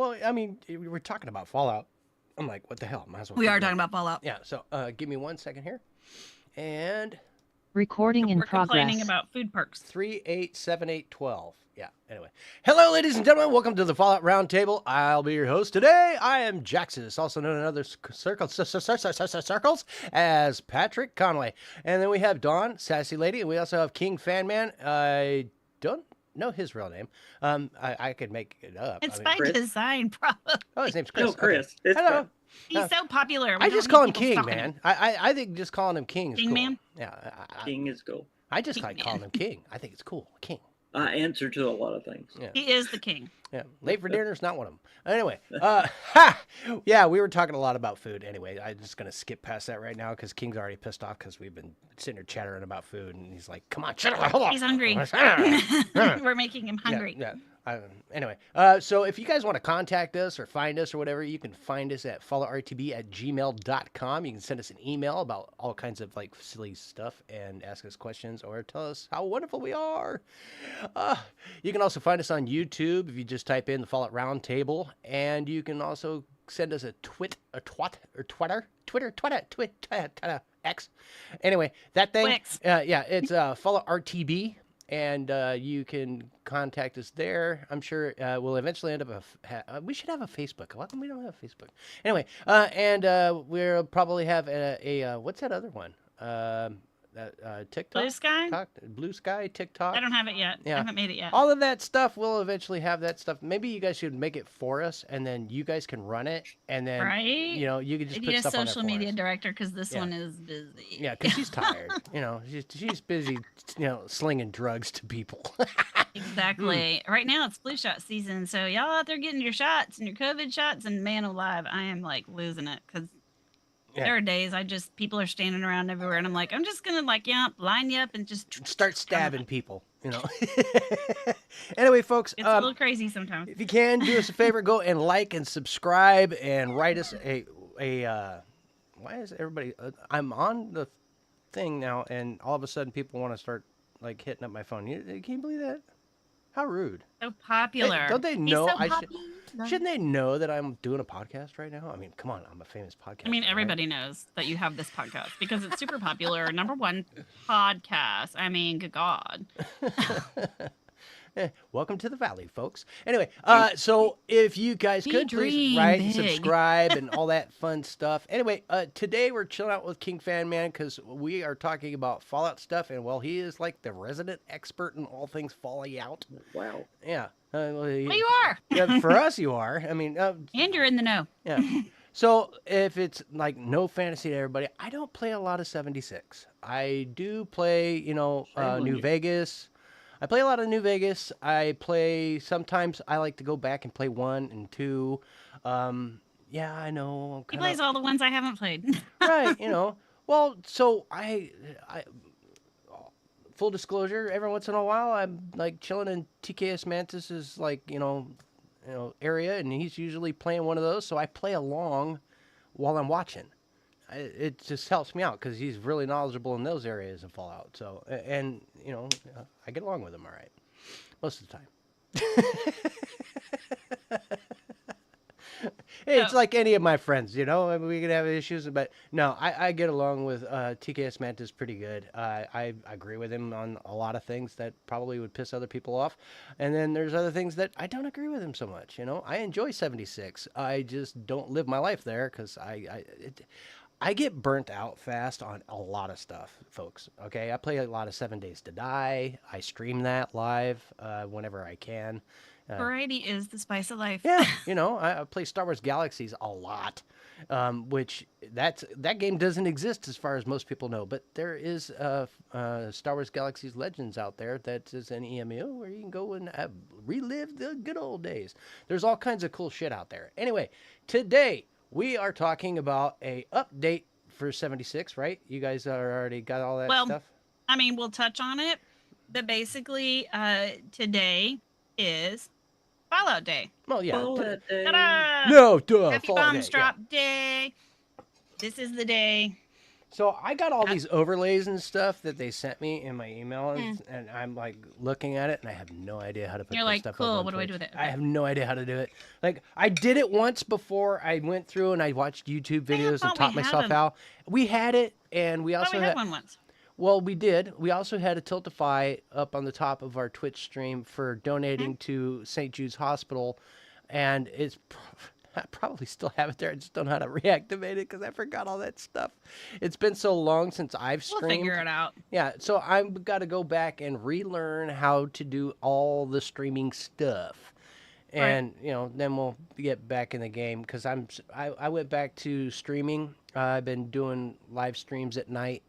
Well, I mean, we were talking about Fallout. I'm like, what the hell? Might as well. We keep are going. talking about Fallout. Yeah. So, give me 1 second here, and Recording in We're complaining progress. about food perks. 387812. Yeah. Anyway, hello, ladies and gentlemen. Welcome to the Fallout RoundTable. I'll be your host today. I am Jaxus, also known in other circles as Patrick Conway. And then we have Dawn, Sassy Lady, and we also have King Fanman. I don't know his real name. I could make it up. It's I mean, by Chris. design, probably. oh, his name's Chris. No, Chris. Okay. It's Hello. He's so popular. I just call him King, man. I think just calling him King is King cool. Man? Yeah. King is cool. I just King like Man. calling him King. I think it's cool. King. I answer to a lot of things. Yeah. He is the king. Yeah, late for dinner is not one of them. Anyway, yeah, we were talking a lot about food. Anyway, I'm just gonna skip past that right now because King's already pissed off because we've been sitting here chattering about food, and he's like, "Come on, shut up, hold on." He's hungry. We're making him hungry. Yeah. Anyway, so if you guys want to contact us or find us or whatever, you can find us at followrtb@gmail.com. You can send us an email about all kinds of like silly stuff and ask us questions or tell us how wonderful we are. You can also find us on YouTube if you just type in the Fallout Roundtable, and you can also send us a Twitter, X. Anyway, that thing. Twix. Yeah, it's Fallout RTB. And you can contact us there. I'm sure we'll eventually end up we should have a Facebook. Why come we don't have a Facebook? Anyway, and we'll probably have a what's that other one? TikTok? Blue Sky? Blue Sky, TikTok. I don't have it yet. Yeah. I haven't made it yet. All of that stuff, we'll eventually have that stuff. Maybe you guys should make it for us, and then you guys can run it, and then Right? you can just I put need a stuff on there social for media us. director because this Yeah. one is busy. Yeah, because she's tired. She's busy, slinging drugs to people. Exactly. Right now it's flu shot season, so y'all out there getting your shots and your COVID shots, and man alive, I am like losing it because Yeah. there are days people are standing around everywhere, and I'm like, I'm just gonna line you up and just Start stabbing people. Anyway, folks, It's a little crazy sometimes. if you can do us a favor, go and like and subscribe and write us a why is everybody I'm on the thing now, and all of a sudden people want to start like hitting up my phone. Can you believe that? How rude. So popular. Hey, don't they He's know so I should? popular. Shouldn't they know that I'm doing a podcast right now? I mean, come on, I'm a famous podcast. I mean, everybody knows that you have this podcast because it's super popular. #1 podcast. I mean, good God. Welcome to the Valley, folks. Anyway, so if you guys We could please dream write and big. subscribe and all that fun stuff. Anyway, today we're chilling out with King Fan Man because we are talking about Fallout stuff, and well, he is like the resident expert in all things Fallout. Wow. Yeah. Well, you are. Yeah, for us, you are. I mean, And you're in the know. yeah. So if it's like no fantasy to everybody, I don't play a lot of 76. I do play, on New you. Vegas. I play a lot of New Vegas. Sometimes I like to go back and play 1 and 2. Yeah, I know. He plays all the ones I haven't played. Right, Well, so I full disclosure, every once in a while I'm like chilling in TKS Mantis's area, and he's usually playing one of those, so I play along while I'm watching. It just helps me out because he's really knowledgeable in those areas of Fallout. So, and I get along with him all right most of the time. Hey, it's like any of my friends, I mean, we can have issues, but no, I get along with TKS Mantis pretty good. I agree with him on a lot of things that probably would piss other people off, and then there's other things that I don't agree with him so much. I enjoy 76. I just don't live my life there because I get burnt out fast on a lot of stuff, folks. Okay, I play a lot of 7 Days to Die. I stream that live whenever I can. Variety is the spice of life. Yeah, I play Star Wars Galaxies a lot, which that game doesn't exist as far as most people know. But there is Star Wars Galaxies Legends out there that is an EMU where you can go and relive the good old days. There's all kinds of cool shit out there. Anyway, today we are talking about a update for 76, right? You guys are already got all that stuff? I mean, we'll touch on it, but basically today is Fallout Day. Well, yeah. Fallout Day. Ta-da! No, duh. Happy Fallout Bombs Day, Drop Day. This is the day So I got all these overlays and stuff that they sent me in my email, and I'm like looking at it, and I have no idea how to put You're this like, stuff up cool, on what do I Twitch. do with it? I Okay. have no idea how to do it. Like I did it once before. I went through and I watched YouTube videos and thought taught we had myself them. how. We had it, and we I thought also we had one once. Well, we did. We also had a Tiltify up on the top of our Twitch stream for donating to St. Jude's Hospital, and I probably still have it there. I just don't know how to reactivate it because I forgot all that stuff. It's been so long since I've We'll streamed. figure it out. Yeah, so I've got to go back and relearn how to do all the streaming stuff. And, then we'll get back in the game because I went back to streaming. I've been doing live streams at night.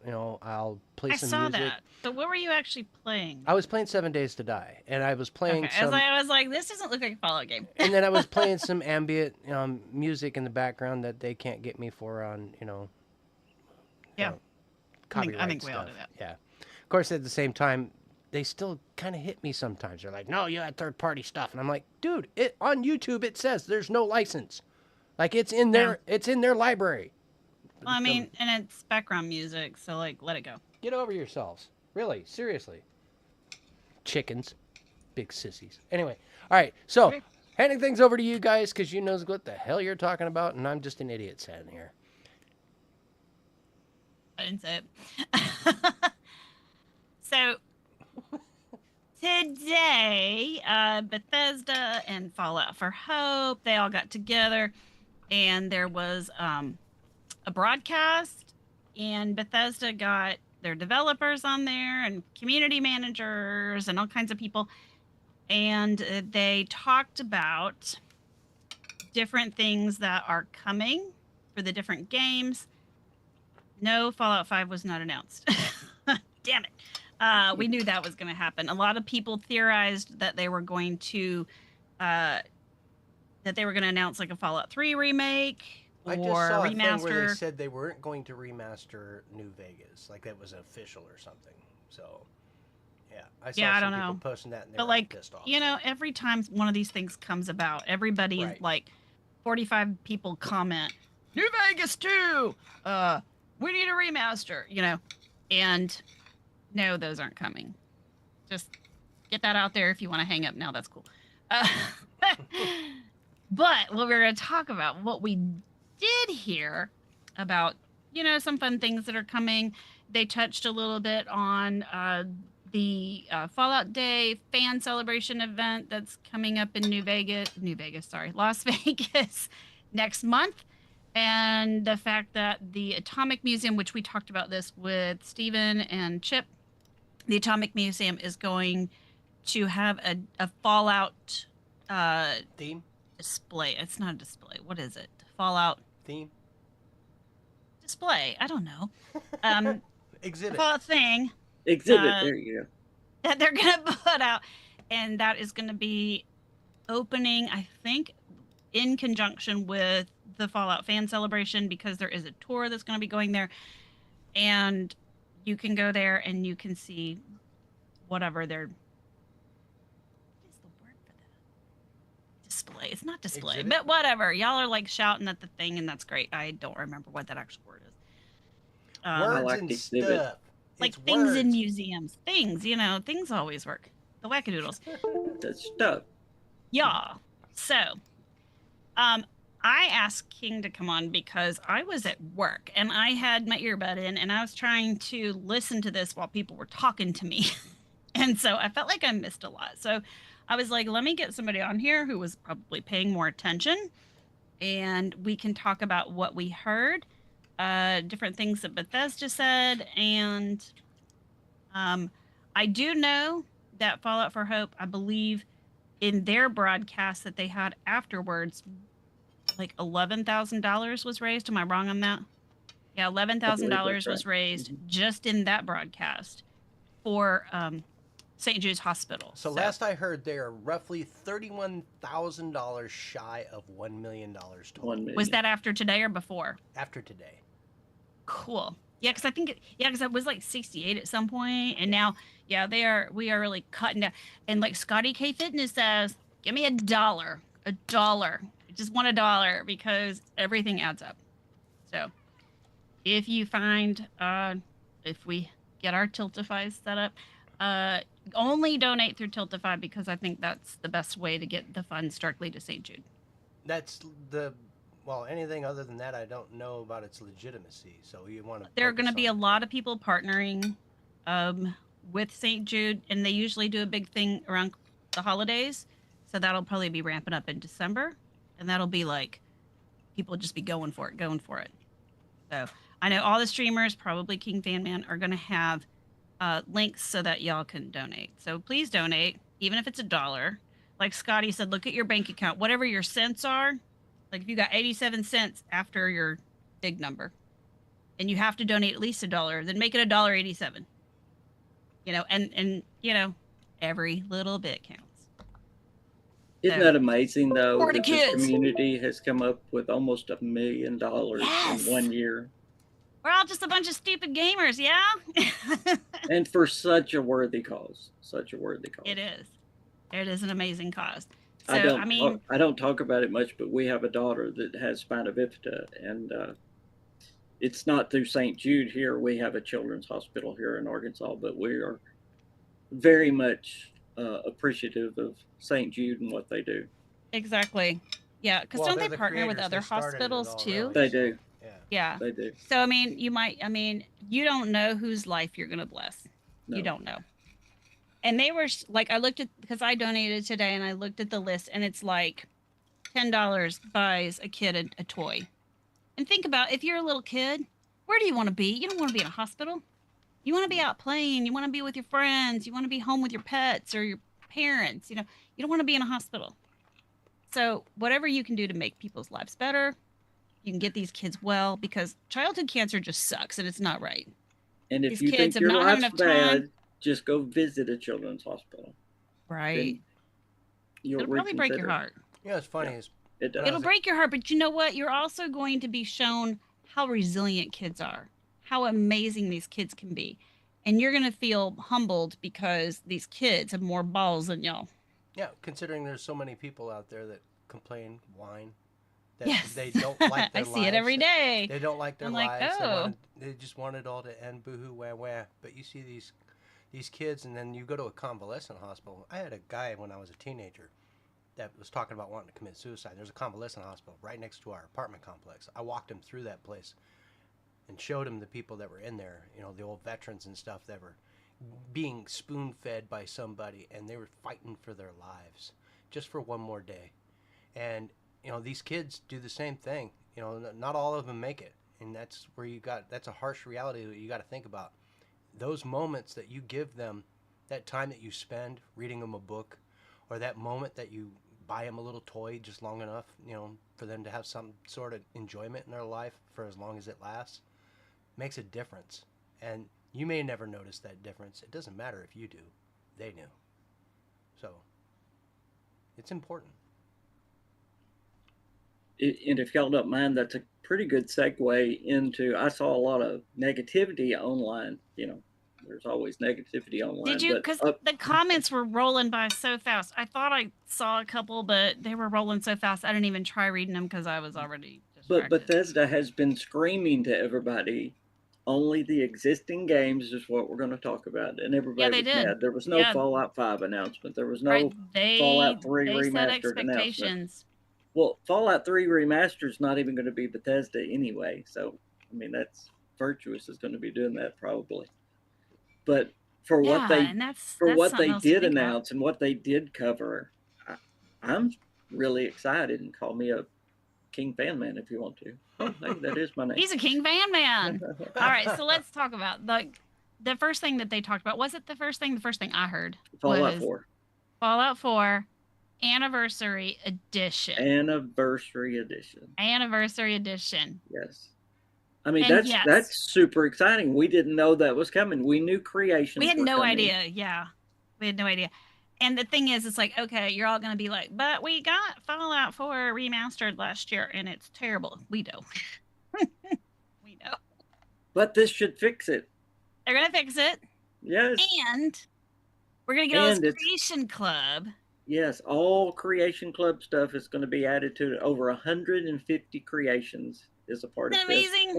I'll play I some saw music. that. So what were you actually playing? I was playing 7 Days to Die, and I was playing Okay. some... I was like, this doesn't look like a Fallout game. and then I was playing some ambient music in the background that they can't get me for on, Yeah. copyright I think we all stuff. do that. Yeah. Of course, at the same time, they still kind of hit me sometimes. They're like, no, you had third-party stuff. And I'm like, dude, on YouTube it says there's no license. Like, it's in their library. Well, I mean, and it's background music, so like, let it go. Get over yourselves. Really, seriously. Chickens. Big sissies. Anyway, all right, so Okay. handing things over to you guys because you know what the hell you're talking about, and I'm just an idiot sitting here. I didn't say it. So today, Bethesda and Fallout for Hope, they all got together, and there was a broadcast, and Bethesda got their developers on there and community managers and all kinds of people, and they talked about different things that are coming for the different games. No, Fallout 5 was not announced. Damn it. We knew that was going to happen. A lot of people theorized that they were going to announce like a Fallout 3 remake or I just saw a thing where they remaster. said they weren't going to remaster New Vegas, like that was official or something. So, yeah, I saw I some don't people know. posting that, and they But were all like, pissed off. every time one of these things comes about, everybody Right. like 45 people comment, New Vegas 2. We need a remaster, And no, those aren't coming. Just get that out there if you want to hang up now. That's cool. But what we're going to talk about, what we did hear about, some fun things that are coming. They touched a little bit on the Fallout Day fan celebration event that's coming up in Las Vegas next month. And the fact that the Atomic Museum, which we talked about this with Steven and Chip, the Atomic Museum is going to have a Fallout Theme? display. It's not a display. What is it? Fallout Theme? display. I don't know. Exhibit. Fallout thing Exhibit. There you go. that they're going to put out. And that is going to be opening, I think, in conjunction with the Fallout fan celebration, because there is a tour that's going to be going there, and you can go there and you can see whatever their what is the word for that? Display. It's not display, Exhibit? but whatever. Y'all are like shouting at the thing, and that's great. I don't remember what that actual word is. Words like and exhibit. stuff. Like It's things in words. museums. Things, things always work. The wackadoodles. That stuff. Yeah. So, I asked King to come on because I was at work and I had my earbud in and I was trying to listen to this while people were talking to me. And so I felt like I missed a lot. So I was like, let me get somebody on here who was probably paying more attention, and we can talk about what we heard, different things that Bethesda said. And I do know that Fallout for Hope, I believe in their broadcast that they had afterwards, like $11,000 was raised. Am I wrong on that? Yeah, $11,000 was raised just in that broadcast for St. Jude's Hospital. So last I heard, they are roughly $31,000 shy of $1 million total. 1 million. Was that after today or before? After today. Cool. Yeah, because I think because it was like 68 at some point, and now we are really cutting down. And like Scotty K Fitness says, give me $1. I just want $1 because everything adds up. So if you find, if we get our Tiltify set up, uh, only donate through Tiltify because I think that's the best way to get the funds directly to St. Jude. That's the well. Anything other than that, I don't know about its legitimacy. So you want to There are going focus to be on a it. lot of people partnering with St. Jude, and they usually do a big thing around the holidays. So that'll probably be ramping up in December, and that'll be like people just be going for it, going for it. So I know all the streamers, probably King Fan Man, are going to have links so that y'all can donate. So please donate, even if it's $1. Like Scotty said, look at your bank account, whatever your cents are. Like if you got 87 cents after your big number, and you have to donate at least $1, then make it $1.87. And every little bit counts. Isn't So, that amazing, though, for the that this kids. community has come up with almost $1 million Yes. in 1 year? We're all just a bunch of stupid gamers, yeah? And for such a worthy cause. Such a worthy cause. It is. It is an amazing cause. So, I don't talk about it much, but we have a daughter that has spina bifida, and it's not through St. Jude here. We have a children's hospital here in Arkansas, but we are very much appreciative of St. Jude and what they do. Exactly. Yeah, because don't they're they the partner with creators. other They started it hospitals all, too? really, They so, do. Yeah. Yeah. They do. So you don't know whose life you're gonna bless. No. You don't know. And they were like, I looked at, because I donated today, and I looked at the list, and it's like $10 buys a kid a toy. And think about, if you're a little kid, where do you want to be? You don't want to be in a hospital. You want to be out playing. You want to be with your friends. You want to be home with your pets or your parents. You don't want to be in a hospital. So whatever you can do to make people's lives better, you can get these kids well, because childhood cancer just sucks, and it's not right. And if These you kids think have your not had life's enough time. bad, just go visit a children's hospital. Right. You'll It'll probably break your reconsider. heart. Yeah, it's funny. Yeah. Is It does. It'll break your heart, but you know what? You're also going to be shown how resilient kids are, how amazing these kids can be. And you're going to feel humbled because these kids have more balls than y'all. yeah, considering there's so many people out there that complain, whine, that Yes. they don't like their I lives. see it every day. They don't like their I'm like, lives. oh. They just want it all to end. Boo-hoo, wah, wah. But you see these kids, and then you go to a convalescent hospital. I had a guy when I was a teenager that was talking about wanting to commit suicide. There's a convalescent hospital right next to our apartment complex. I walked him through that place and showed him the people that were in there, the old veterans and stuff that were being spoon-fed by somebody, and they were fighting for their lives just for one more day. And these kids do the same thing. Not all of them make it, and that's where that's a harsh reality that you got to think about. Those moments that you give them, that time that you spend reading them a book, or that moment that you buy them a little toy just long enough, for them to have some sort of enjoyment in their life for as long as it lasts, makes a difference. And you may never notice that difference. It doesn't matter if you do. They knew. So it's important. And if y'all don't mind, that's a pretty good segue into, I saw a lot of negativity online. There's always negativity online. Did you? Because the comments were rolling by so fast. I thought I saw a couple, but they were rolling so fast I didn't even try reading them because I was already distracted. But Bethesda has been screaming to everybody, only the existing games is what we're going to talk about. And everybody was mad. There was no Fallout 5 announcement. There was no Fallout 3 remastered announcement. Well, Fallout 3 Remastered is not even going to be Bethesda anyway. So, that's Virtuous is going to be doing that probably. But for what they did announce and what they did cover, I'm really excited. And call me a King Fan Man if you want to. Hey, that is my name. He's a King Fan Man. All right, so let's talk about the first thing that they talked about. Was it the first thing? The first thing I heard Fallout 4. Fallout 4 Anniversary Edition. Anniversary Edition. Yes. That's super exciting. We didn't know that was coming. We knew creations. We had no idea. Yeah. We had no idea. And the thing is, it's like, okay, you're all going to be like, but we got Fallout 4 remastered last year and it's terrible. We know. We know. But this should fix it. They're going to fix it. Yes. And we're going to get all this Creation Club. Yes, all Creation Club stuff is going to be added to it. Over 150 creations is a part of this. Amazing.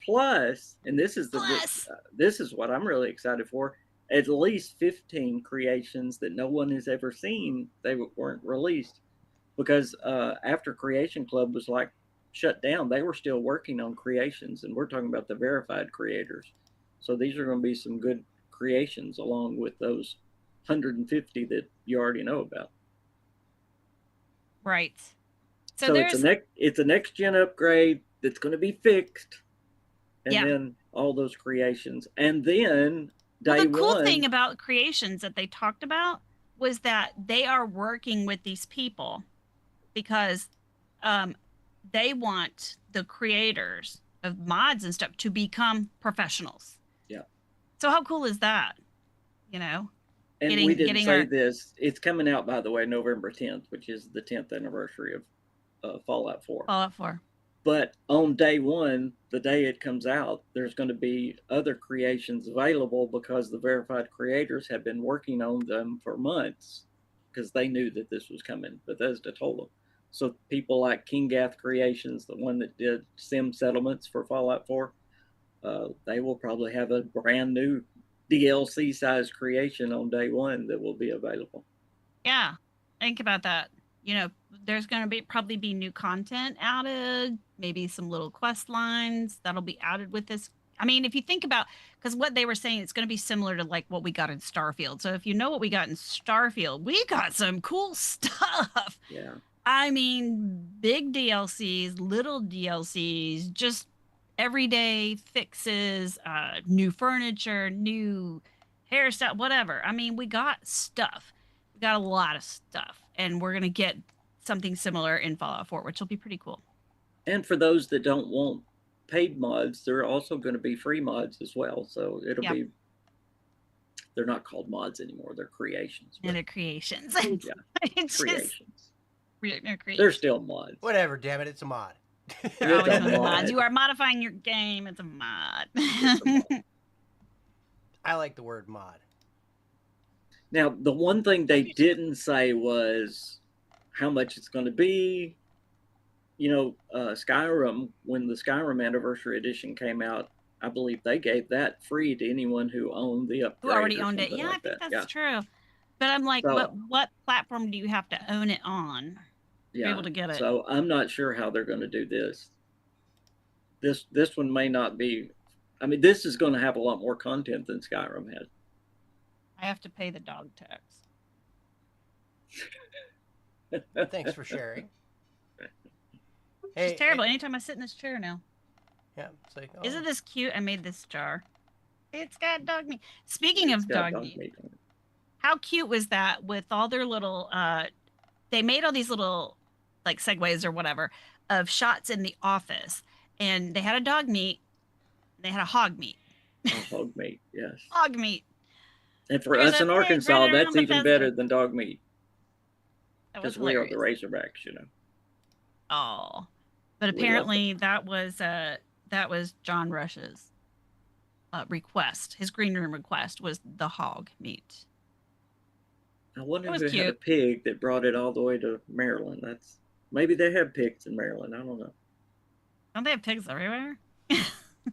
Plus, and this is what I'm really excited for. At least 15 creations that no one has ever seen. They weren't released because after Creation Club was like shut down, they were still working on creations, and we're talking about the verified creators. So these are going to be some good creations along with those 150 that you already know about. Right. So it's a next gen upgrade that's going to be fixed, and then all those creations, and then the cool thing about creations that they talked about was that they are working with these people because they want the creators of mods and stuff to become professionals. Yeah. So how cool is that? You know? And we didn't say this. It's coming out, by the way, November 10th, which is the 10th anniversary of Fallout 4. Fallout 4. But on day one, the day it comes out, there's going to be other creations available because the verified creators have been working on them for months because they knew that this was coming. Bethesda told them. So people like King Gath Creations, the one that did Sim Settlements for Fallout 4, they will probably have a brand new DLC size creation on day one that will be available. Yeah, think about that. You know, there's going to probably be new content added, maybe some little quest lines that'll be added with this. I mean, if you think about, because what they were saying, it's going to be similar to like what we got in Starfield. So if you know what we got in Starfield, we got some cool stuff. Yeah. I mean, big DLCs, little DLCs, just everyday fixes, new furniture, new hairstyle, whatever. I mean, we got stuff. We got a lot of stuff. And we're going to get something similar in Fallout 4, which will be pretty cool. And for those that don't want paid mods, there are also going to be free mods as well. So it'll be, they're not called mods anymore. They're creations. And they're creations. Yeah, creations. They're still mods. Whatever, damn it, it's a mod. You're always on mods. You are modifying your game. It's a mod. I like the word mod. Now, the one thing they didn't say was how much it's going to be. You know, Skyrim, when the Skyrim Anniversary Edition came out, I believe they gave that free to anyone who owned the upgrade. Who already owned it. Yeah, I think that's true. But I'm like, what platform do you have to own it on to be able to get it? So I'm not sure how they're going to do this. This one may not be. I mean, this is going to have a lot more content than Skyrim had. I have to pay the dog tax. Thanks for sharing. It's terrible. Anytime I sit in this chair now. Yeah, it's like, Isn't this cute? I made this jar. It's got dog meat. Speaking of dog meat, how cute was that with all their little, they made all these little, like, segues or whatever of shots in the office. And they had a dog meat. They had a hog meat. Hog meat, yes. Hog meat. And for us in Arkansas, that's even better than dog meat. Because we are the Razorbacks, you know. Oh. But apparently that was John Rush's request. His green room request was the hog meat. I wonder if they had a pig that brought it all the way to Maryland. Maybe they have pigs in Maryland. I don't know. Don't they have pigs everywhere?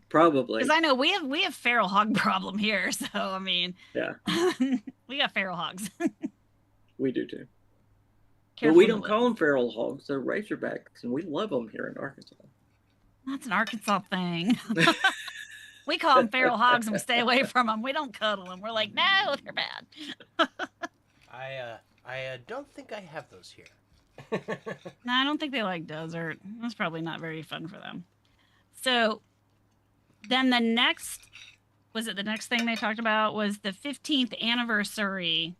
Probably. Because I know we have feral hog problem here. So I mean, yeah, we got feral hogs. We do too. But we don't call them feral hogs. They're Razorbacks, and we love them here in Arkansas. That's an Arkansas thing. We call them feral hogs and we stay away from them. We don't cuddle them. We're like, no, they're bad. I don't think I have those here. No, I don't think they like desert. That's probably not very fun for them. So then the next thing they talked about was the 15th anniversary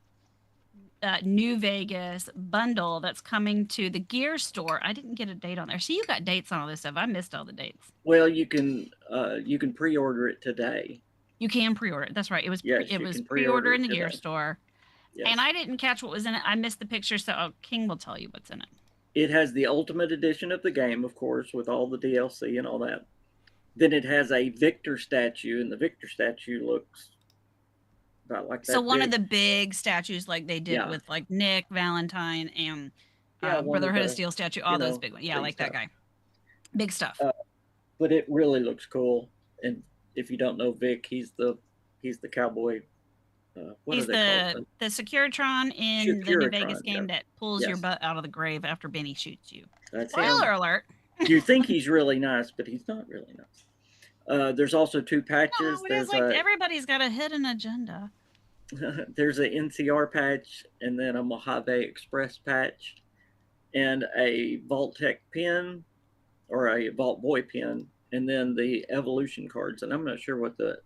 New Vegas bundle that's coming to the gear store. I didn't get a date on there. See, you got dates on all this stuff. I missed all the dates. Well, you can pre-order it today. You can pre-order it. That's right. It was pre-order in the gear store. Yes. And I didn't catch what was in it. I missed the picture, so King will tell you what's in it. It has the Ultimate Edition of the game, of course, with all the DLC and all that. Then it has a Victor statue, and the Victor statue looks about like that. So one of the big statues like they did with like Nick, Valentine, and Brotherhood of Steel statue, all those big ones. Yeah, like that guy. Big stuff. But it really looks cool. And if you don't know Vic, he's the cowboy. He's the Securitron in the New Vegas game that pulls your butt out of the grave after Benny shoots you. That's Spoiler alert. You think he's really nice, but he's not really nice. There's also 2 patches. No, there's like everybody's got a hidden agenda. There's an NCR patch, and then a Mojave Express patch, and a Vault Tech pin, or a Vault Boy pin, and then the evolution cards. And I'm not sure what the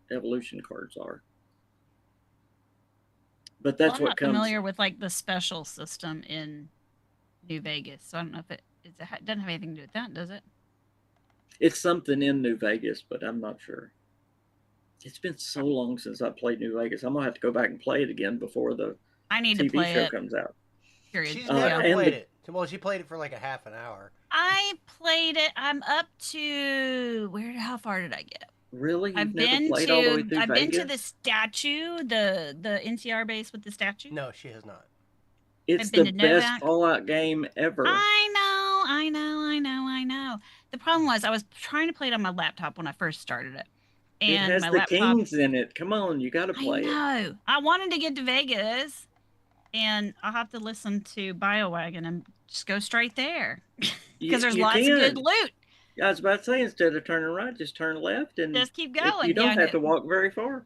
evolution cards are. But that's what comes. I'm not familiar with like the special system in New Vegas, so I don't know if it doesn't have anything to do with that, does it? It's something in New Vegas, but I'm not sure. It's been so long since I played New Vegas. I'm gonna have to go back and play it again before the TV show comes out. Period. She's never played it. Well, she played it for like a half an hour. I played it. I'm up to how far did I get? Really? I've been to the statue, the NCR base with the statue. No, she has not. It's the best Fallout game ever. I know. The problem was I was trying to play it on my laptop when I first started it. And it has the kings in it. Come on, you got to play it. I know. I wanted to get to Vegas, and I'll have to listen to BioWagon and just go straight there because there's lots of good loot. I was about to say, instead of turning right, just turn left and just keep going. You don't have to walk very far.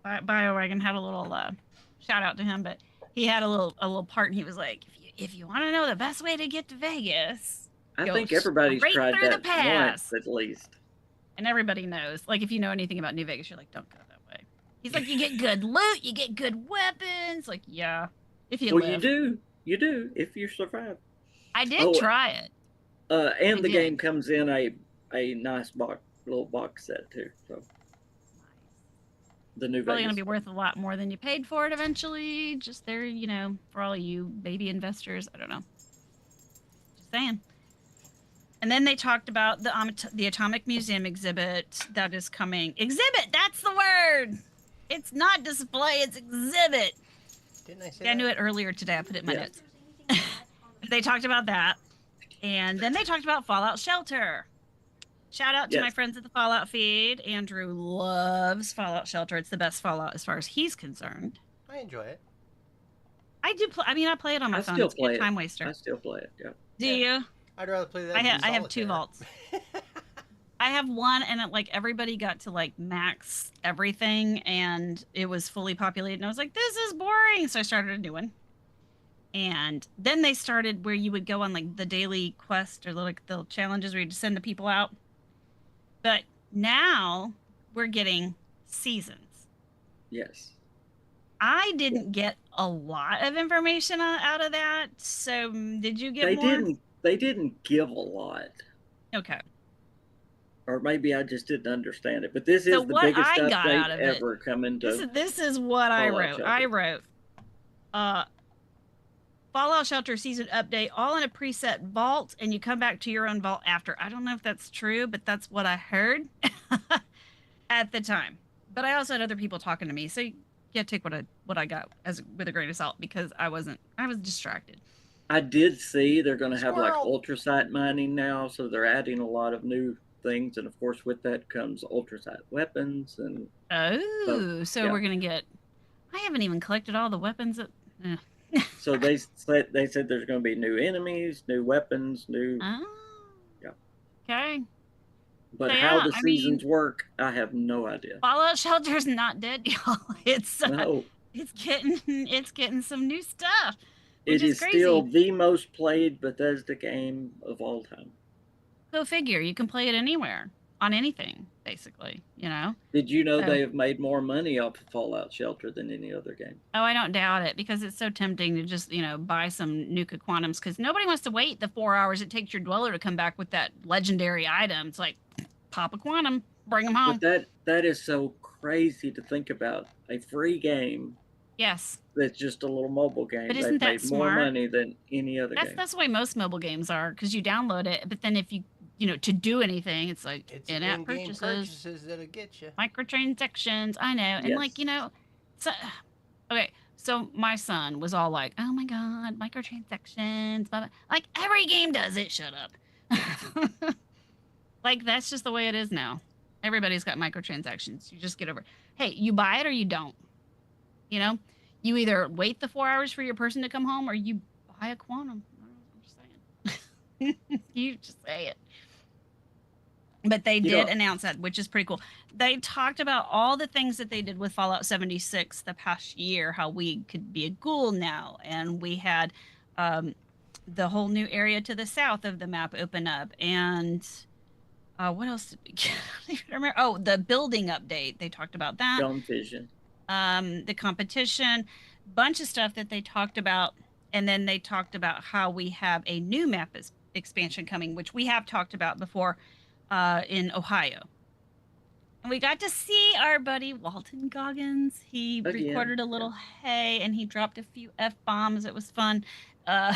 BioWagon had a little shout out to him, but he had a little part, and he was like, "If you want to know the best way to get to Vegas, I think everybody's tried that once at least." And everybody knows. Like, if you know anything about New Vegas, you're like, "Don't go that way." He's like, "You get good loot, you get good weapons." Like, yeah, if you live. You do if you survive. I did try it. And the game comes in a nice little box set too. So the New Vegas probably going to be worth a lot more than you paid for it eventually. Just there, for all of you baby investors. I don't know. Just saying. And then they talked about the Atomic Museum exhibit that is coming. Exhibit, that's the word. It's not display, it's exhibit. Didn't I say that? I knew it earlier today. I put it in my notes. They talked about that. And then they talked about Fallout Shelter. Shout out to my friends at the Fallout feed. Andrew loves Fallout Shelter. It's the best Fallout as far as he's concerned. I enjoy it. I do play. I play it on my phone. It's a good time waster. I still play it. Yeah. Do you? I'd rather play that. I have 2 vaults. I have one, and everybody got to max everything, and it was fully populated. And I was like, "This is boring," so I started a new one. And then they started where you would go on the daily quest or the challenges where you just send the people out. But now we're getting seasons. Yes. I didn't get a lot of information out of that. So did you get more? They didn't give a lot. Okay. Or maybe I just didn't understand it. But this is the biggest update ever coming to. This is what I wrote. I wrote, Fallout Shelter season update, all in a preset vault, and you come back to your own vault after. I don't know if that's true, but that's what I heard at the time. But I also had other people talking to me, so you gotta take what I got with a grain of salt because I was distracted. I did see they're going to have ultrasite mining now, so they're adding a lot of new things, and of course with that comes ultrasite weapons and. So we're gonna get. I haven't even collected all the weapons that. So they said there's going to be new enemies, new weapons, new. Yeah. Okay. But how the seasons work, I have no idea. Fallout Shelter's not dead, y'all. It's getting some new stuff. It is still the most played Bethesda game of all time. Go figure. You can play it anywhere, on anything, basically, Did you know they have made more money off of Fallout Shelter than any other game? Oh, I don't doubt it, because it's so tempting to just, buy some Nuka Quantums, because nobody wants to wait the 4 hours it takes your dweller to come back with that legendary item. It's like, pop a quantum, bring them home. But that is so crazy to think about. A free game. Yes. That's just a little mobile game. But isn't that smart? More money than any other game. That's the way most mobile games are, because you download it, but then if you to do anything, it's like in-app purchases that'll get you. Microtransactions, I know. And so, okay, so my son was all like, oh my God, microtransactions, blah, blah. Like every game does it, shut up. Like that's just the way it is now. Everybody's got microtransactions. You just get over. Hey, you buy it or you don't. You know, you either wait the 4 hours for your person to come home or you buy a quantum. I'm just saying. You just say it. But they did announce that, which is pretty cool. They talked about all the things that they did with Fallout 76 the past year, how we could be a ghoul now. And we had the whole new area to the south of the map open up. And what else did we get? I don't even remember. Oh, the building update. They talked about that. Film vision. The competition, bunch of stuff that they talked about. And then they talked about how we have a new map expansion coming, which we have talked about before. In Ohio. And we got to see our buddy Walton Goggins. He recorded a little hey, and he dropped a few F-bombs. It was fun. But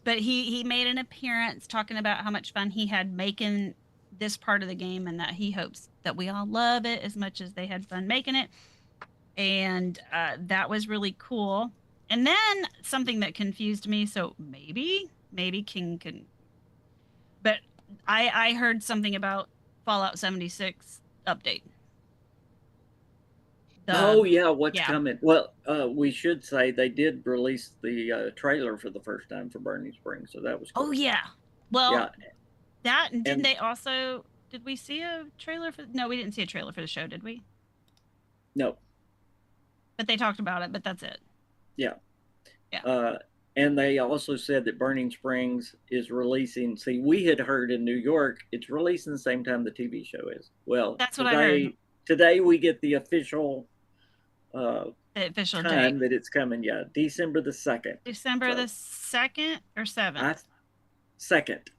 he made an appearance talking about how much fun he had making this part of the game and that he hopes that we all love it as much as they had fun making it. And that was really cool. And then something that confused me, so maybe King can... But I heard something about Fallout 76 update. What's coming? Well, we should say they did release the trailer for the first time for Burning Springs, so that was cool. Oh, yeah. Well, that, and didn't they also... Did we see a trailer for... No, we didn't see a trailer for the show, did we? No. But they talked about it, but that's it. Yeah. And they also said that Burning Springs is releasing. See, we had heard in New York it's releasing the same time the TV show is. Well, that's what I heard. Today we get the official time date that it's coming. Yeah, December the 2nd. December the 2nd or 7th? Second.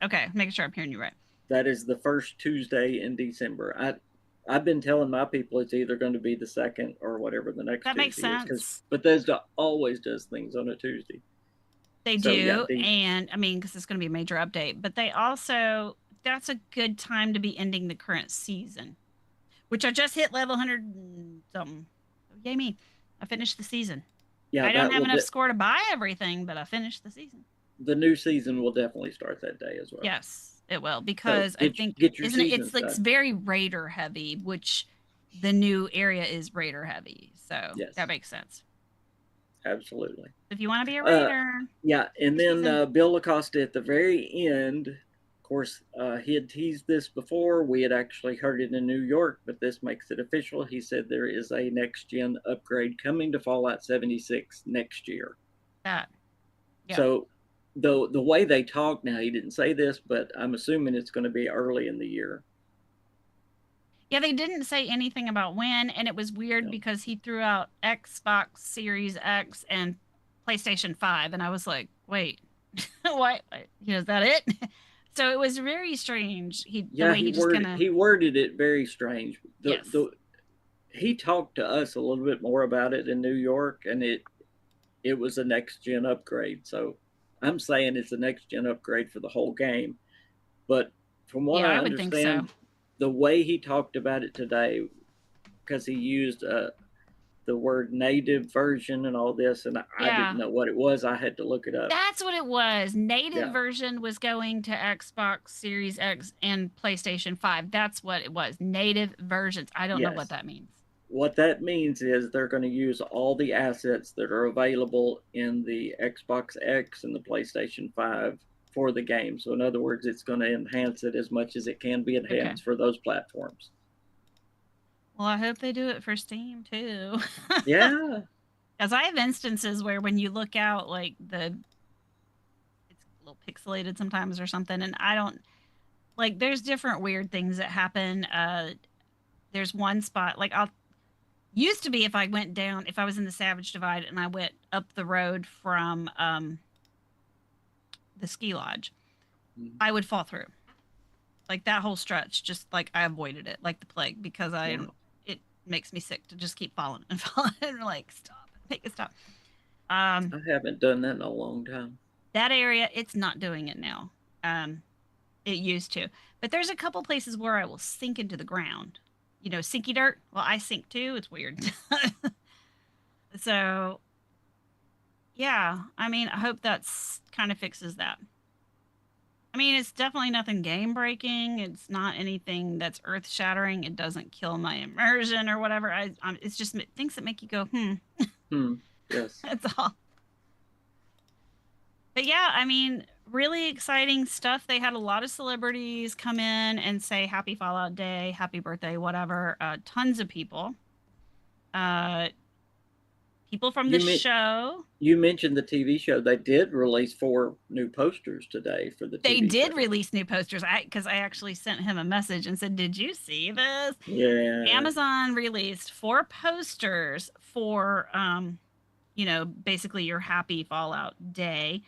Okay, making sure I'm hearing you right. That is the first Tuesday in December. I've been telling my people it's either going to be the 2nd or whatever the next Tuesday makes sense. Is. But Bethesda always does things on a Tuesday. They do. And I mean, because it's going to be a major update. But they also, that's a good time to be ending the current season, which I just hit level 100 and something. Yay me. I finished the season. Yeah, I don't have enough score to buy everything, but I finished the season. The new season will definitely start that day as well. Yes. It will, because I think it's very raider heavy, which the new area is raider heavy. So that makes sense. Absolutely. If you want to be a raider. And then Bill Acosta at the very end, of course, he had teased this before. We had actually heard it in New York, but this makes it official. He said there is a next-gen upgrade coming to Fallout 76 next year. So... The way they talk now, he didn't say this, but I'm assuming it's going to be early in the year. Yeah, they didn't say anything about when, and it was weird because he threw out Xbox Series X and PlayStation 5, and I was like, wait, what? Is that it? So it was very strange. He worded it very strange. He talked to us a little bit more about it in New York, and it was a next-gen upgrade, so... I'm saying it's a next-gen upgrade for the whole game. But from what I understand, the way he talked about it today, because he used the word native version and all this, and I didn't know what it was. I had to look it up. That's what it was. Native version was going to Xbox Series X and PlayStation 5. That's what it was. Native versions. I don't know what that means. What that means is they're going to use all the assets that are available in the Xbox X and the PlayStation 5 for the game. So in other words, it's going to enhance it as much as it can be enhanced for those platforms. Well, I hope they do it for Steam too. Yeah. Because I have instances where when you look out, like it's a little pixelated sometimes or something, and I don't there's different weird things that happen. There's one spot used to be if I was in the Savage Divide and I went up the road from the ski lodge, I would fall through. That whole stretch, just I avoided it like the plague because it makes me sick to just keep falling and falling and stop, make it stop. I haven't done that in a long time. That area, it's not doing it now. It used to. But there's a couple places where I will sink into the ground. Sinky dirt. Well, I sink too. It's weird. So, yeah. I mean, I hope that's kind of fixes that. I mean, it's definitely nothing game breaking. It's not anything that's earth shattering. It doesn't kill my immersion or whatever. It's just things that make you go, Yes. That's all. But yeah, I mean, really exciting stuff. They had a lot of celebrities come in and say happy Fallout Day, happy birthday, whatever. Tons of people. People from the show. You mentioned the TV show. They did release 4 new posters today for the TV They did show. release new posters. Because I actually sent him a message and said, "Did you see this?" Yeah. Amazon released 4 posters for, basically your happy Fallout Day,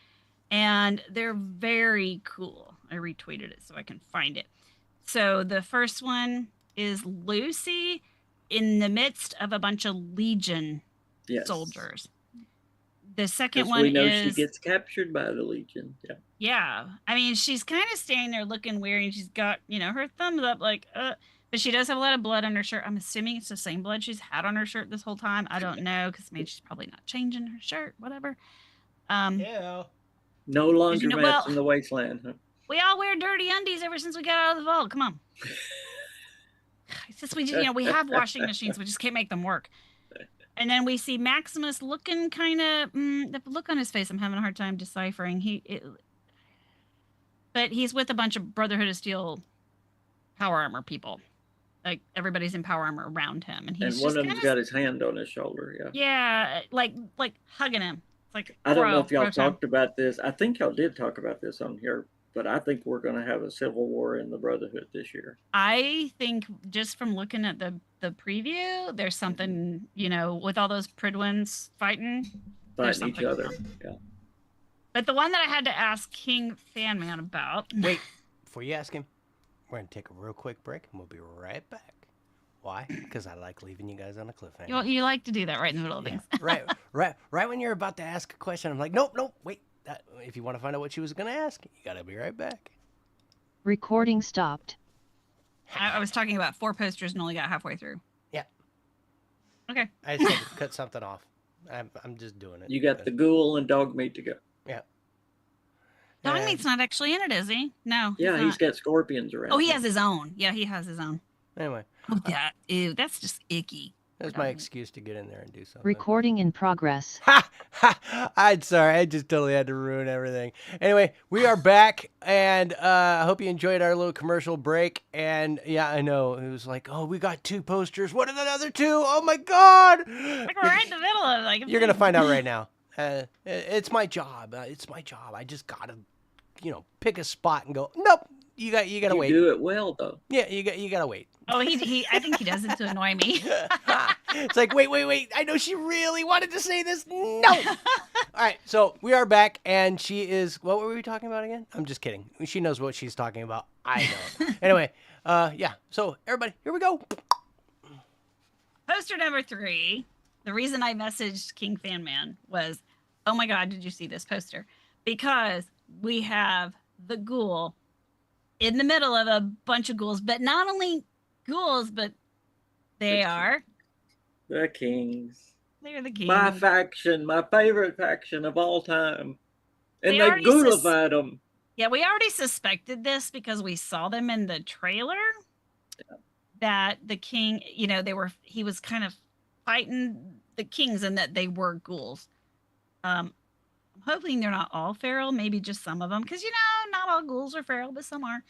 and they're very cool. I retweeted it so I can find it. So the first one is Lucy in the midst of a bunch of Legion soldiers. The second one we know she gets captured by the Legion. Yeah. Yeah. I mean, she's kind of standing there looking weird, and she's got, her thumbs up like, but she does have a lot of blood on her shirt. I'm assuming it's the same blood she's had on her shirt this whole time. I don't know, because she's probably not changing her shirt, whatever. Yeah. No laundromats in the wasteland. Huh? We all wear dirty undies ever since we got out of the vault. Come on. It's just we have washing machines. We just can't make them work. And then we see Maximus looking kind of the look on his face. I'm having a hard time deciphering. But he's with a bunch of Brotherhood of Steel power armor people. Like everybody's in power armor around him, and he's one of them's got his hand on his shoulder. Yeah. Yeah, like hugging him. It's like I don't know if y'all talked about this. I think y'all did talk about this on here. But I think we're going to have a civil war in the Brotherhood this year. I think just from looking at the preview, there's something, with all those Pridwins fighting each other. Yeah. But the one that I had to ask King Fanman about. Wait, before you ask him, we're going to take a real quick break and we'll be right back. Why? Because I like leaving you guys on a cliffhanger. You like to do that right in the middle of things. Right when you're about to ask a question, I'm like, nope, wait. If you want to find out what she was going to ask, you got to be right back. Recording stopped. I was talking about 4 posters and only got halfway through. Yeah. Okay. I just had to cut something off. I'm just doing it. You got the ghoul and dog meat to go. Yeah. Dog meat's not actually in it, is he? No. Yeah, he's got scorpions around. Oh, he has his own. Yeah, he has his own. Anyway. Ew, that's just icky. That's my excuse to get in there and do something. Recording in progress. I'm sorry. I just totally had to ruin everything. Anyway, we are back, and I hope you enjoyed our little commercial break. And yeah, I know it was like, oh, we got 2 posters. What are the other 2? Oh my God! Like we're right in the middle of it. You're gonna find out right now. It's my job. It's my job. I just gotta, pick a spot and go. Nope. You gotta wait. You do it well though. Yeah, you gotta wait. Oh, I think he does it to annoy me. It's like, wait. I know she really wanted to say this. No. All right, so we are back, and she is. What were we talking about again? I'm just kidding. She knows what she's talking about. I know. Anyway, yeah. So everybody, here we go. Poster number 3. The reason I messaged King Fanman was, oh my God, did you see this poster? Because we have the ghoul in the middle of a bunch of ghouls, but not only ghouls, but they are the Kings. They're the Kings. My faction, my favorite faction of all time. And they ghoulified them. Yeah, we already suspected this because we saw them in the trailer. Yeah. That the king, he was kind of fighting the Kings and that they were ghouls. I'm hoping they're not all feral, maybe just some of them, because not all ghouls are feral, but some are.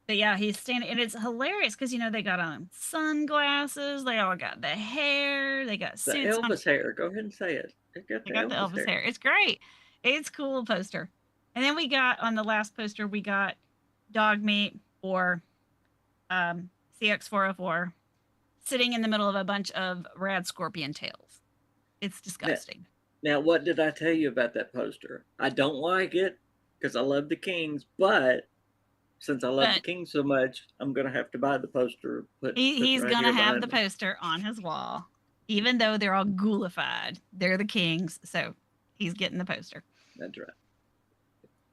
But yeah, he's standing, and it's hilarious because they got on sunglasses, they all got the hair, they got suits. The Elvis hair. Go ahead and say it. They got the Elvis hair. It's great. It's cool poster. And then we got on the last poster, we got dog meat or CX404 sitting in the middle of a bunch of rad scorpion tails. It's disgusting. Now, what did I tell you about that poster? I don't like it because I love the Kings, but since I love the Kings so much, I'm going to have to buy the poster. He's going to have the poster on his wall, even though they're all ghoulified. They're the Kings, so he's getting the poster. That's right.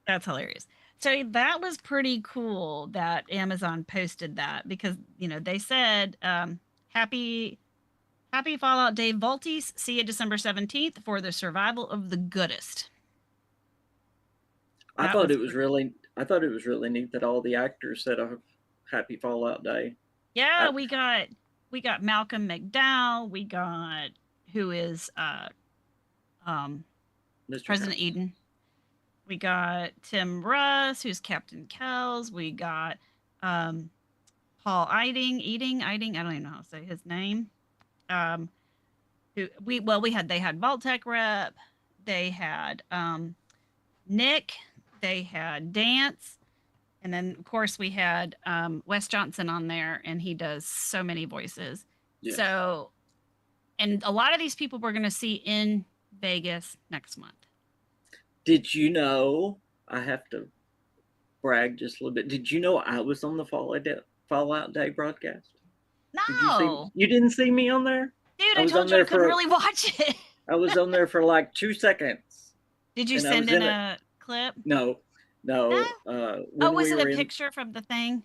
That's hilarious. So that was pretty cool that Amazon posted that because, they said, happy Fallout Day, Vaulties. See you December 17th for the survival of the goodest. I thought it was really I thought it was really neat that all the actors said a happy Fallout Day. Yeah, we got Malcolm McDowell. We got who is President Eden. We got Tim Russ, who's Captain Kells. We got Paul Eiding. I don't even know how to say his name. They had Vault-Tec rep. They had Nick. They had Dance. And then, of course, we had Wes Johnson on there, and he does so many voices. Yeah. So, and a lot of these people we're going to see in Vegas next month. Did you know, I have to brag just a little bit. Did you know I was on the Fallout Day broadcast? No. You didn't see me on there? Dude, I told you I couldn't really watch it. I was on there for like 2 seconds. Did you send in a clip? No. Was it a picture from the thing?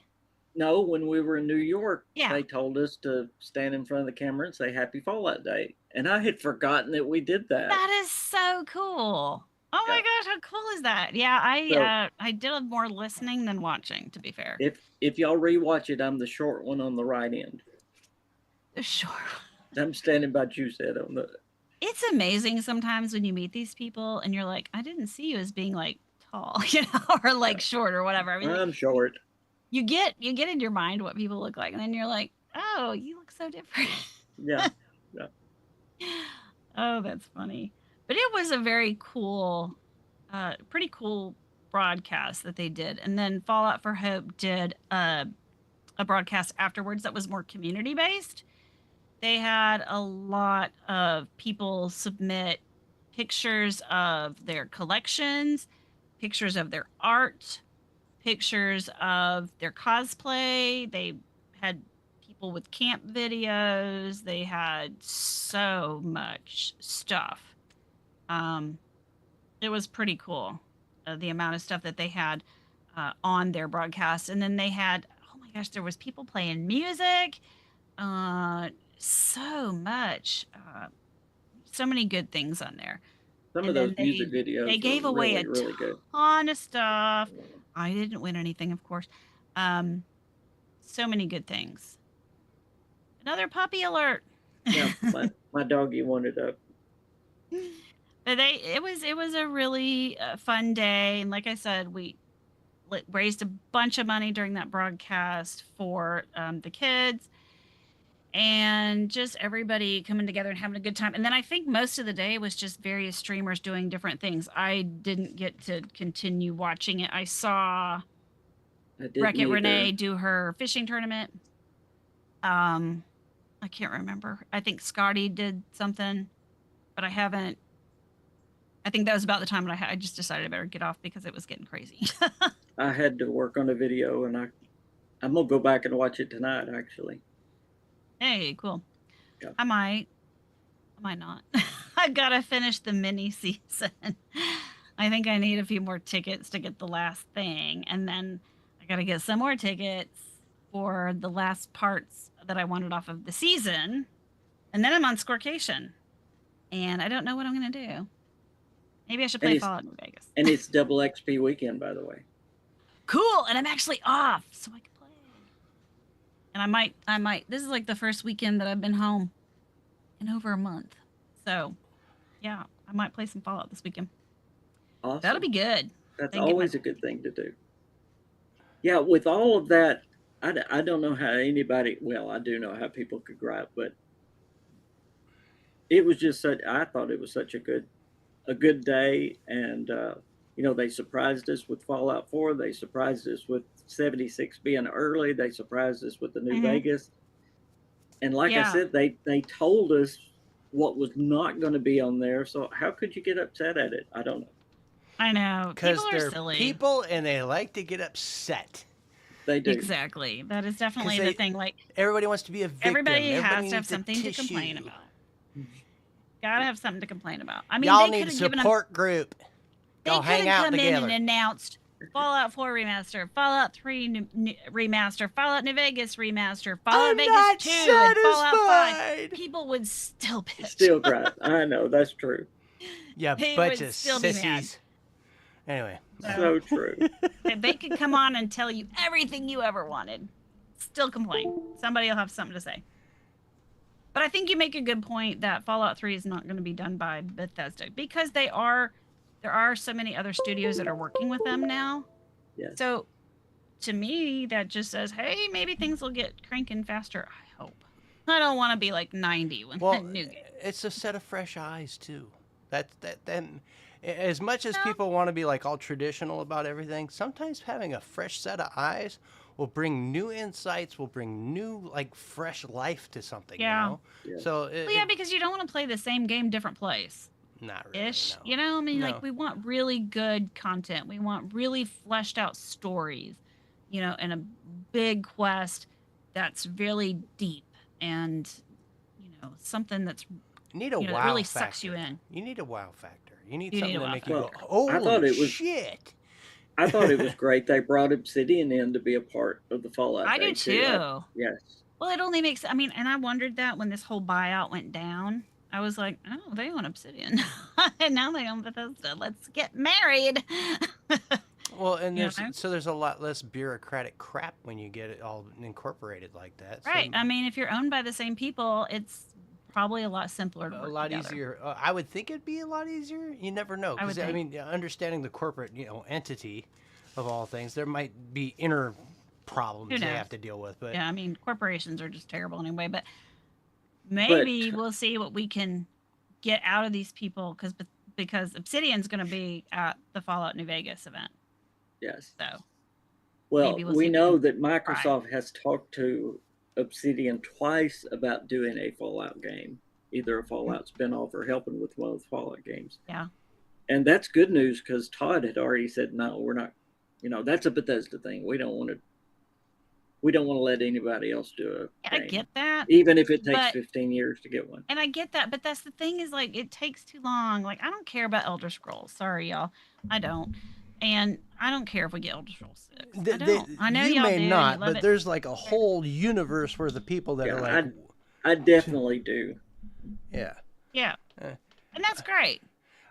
No, when we were in New York, they told us to stand in front of the camera and say Happy Fallout Day. And I had forgotten that we did that. That is so cool. Oh my gosh, how cool is that? Yeah, I did more listening than watching, to be fair. If y'all rewatch it, I'm the short one on the right end. The short one. I'm standing by Juicehead on the. It's amazing sometimes when you meet these people and you're like, I didn't see you as being like tall, or like short or whatever. I mean, I'm short. You get in your mind what people look like, and then you're like, oh, you look so different. Yeah. Oh, that's funny. But it was a very cool, pretty cool broadcast that they did. And then Fallout for Hope did a broadcast afterwards that was more community based. They had a lot of people submit pictures of their collections, pictures of their art, pictures of their cosplay. They had people with camp videos. They had so much stuff. It was pretty cool, the amount of stuff that they had on their broadcast. And then they had, oh my gosh, there was people playing music, so much, so many good things on there. Some of those music videos they gave away really, a ton of stuff. I didn't win anything, of course. So many good things. Another puppy alert. Yeah, my doggy wanted up. But it was a really fun day, and like I said, we raised a bunch of money during that broadcast for the kids, and just everybody coming together and having a good time. And then I think most of the day was just various streamers doing different things. I didn't get to continue watching it. I saw Wreck-It Renee do her fishing tournament. I can't remember. I think Scotty did something, but I haven't. I think that was about the time when I just decided I better get off because it was getting crazy. I had to work on a video, and I'm gonna go back and watch it tonight. Actually. Hey, cool. Yeah. I might not. I've got to finish the mini season. I think I need a few more tickets to get the last thing, and then I got to get some more tickets for the last parts that I wanted off of the season, and then I'm on Scorecation, and I don't know what I'm gonna do. Maybe I should play Fallout New Vegas. And it's double XP weekend, by the way. Cool, and I'm actually off, so I can play. And I might. This is like the first weekend that I've been home in over a month. So, yeah, I might play some Fallout this weekend. Awesome. That'll be good. That's always a good thing to do. Yeah, with all of that, I don't know how anybody, well, I do know how people could gripe, but it was just I thought it was such a good day. And, they surprised us with Fallout 4. They surprised us with 76 being early. They surprised us with the New Vegas. And like I said, they told us what was not going to be on there. So how could you get upset at it? I don't know. I know. Because they're silly. People and they like to get upset. They do. Exactly. That is definitely the thing. Like everybody wants to be a victim. Everybody has to have something to complain about. Gotta have something to complain about. I mean, y'all need a support group. Go hang out together. They could have come in and announced Fallout 4 remaster, Fallout 3 remaster, Fallout New Vegas remaster, Fallout Vegas 2, and Fallout 5. People would still bitch. Still cry. I know, that's true. Yeah, bunch of sissies. Anyway. So true. If they could come on and tell you everything you ever wanted, still complain. Somebody will have something to say. But I think you make a good point that Fallout 3 is not going to be done by Bethesda because there are so many other studios that are working with them now. Yes. So to me, that just says, hey, maybe things will get cranking faster. I hope. I don't want to be like 90 when that new game. It's a set of fresh eyes too. Then, as much as people want to be like all traditional about everything, sometimes having a fresh set of eyes will bring new insights, will bring new like fresh life to something. Yeah. You know? Yeah. So because you don't want to play the same game, different place. Not really. Ish. No. You know, I mean, like we want really good content. We want really fleshed out stories. You know, and a big quest that's really deep and something that's you need a wow that really factor. sucks you in. You need a wow factor. You need something to make you go, holy shit. I thought it was great they brought Obsidian in to be a part of the Fallout. I do too. Yes. Well, it only makes. I mean, and I wondered that when this whole buyout went down. I was like, oh, they own Obsidian, and now they own Bethesda. Let's get married. Well, and there's a lot less bureaucratic crap when you get it all incorporated like that. Right. So, I mean, if you're owned by the same people, it's probably a lot simpler to work a lot together. Easier. I would think it'd be a lot easier. You never know. Because I mean, understanding the corporate, entity of all things, there might be inner problems they have to deal with. But yeah, I mean, corporations are just terrible anyway. But maybe we'll see what we can get out of these people because Obsidian's going to be at the Fallout New Vegas event. Yes. So. Well, we know that Microsoft has talked to Obsidian twice about doing a Fallout game, either a Fallout spinoff or helping with one of the Fallout games. Yeah. And that's good news because Todd had already said, no, we're not, that's a Bethesda thing. We don't want to let anybody else do it. I get that. Even if it takes 15 years to get one. And I get that, but that's the thing is like, it takes too long. Like, I don't care about Elder Scrolls. Sorry, y'all. I don't. And I don't care if we get Elder Scrolls 6. I don't. I know you may do, not, but there's like a whole universe where the people that are like... I definitely do. Yeah. Yeah. And that's great.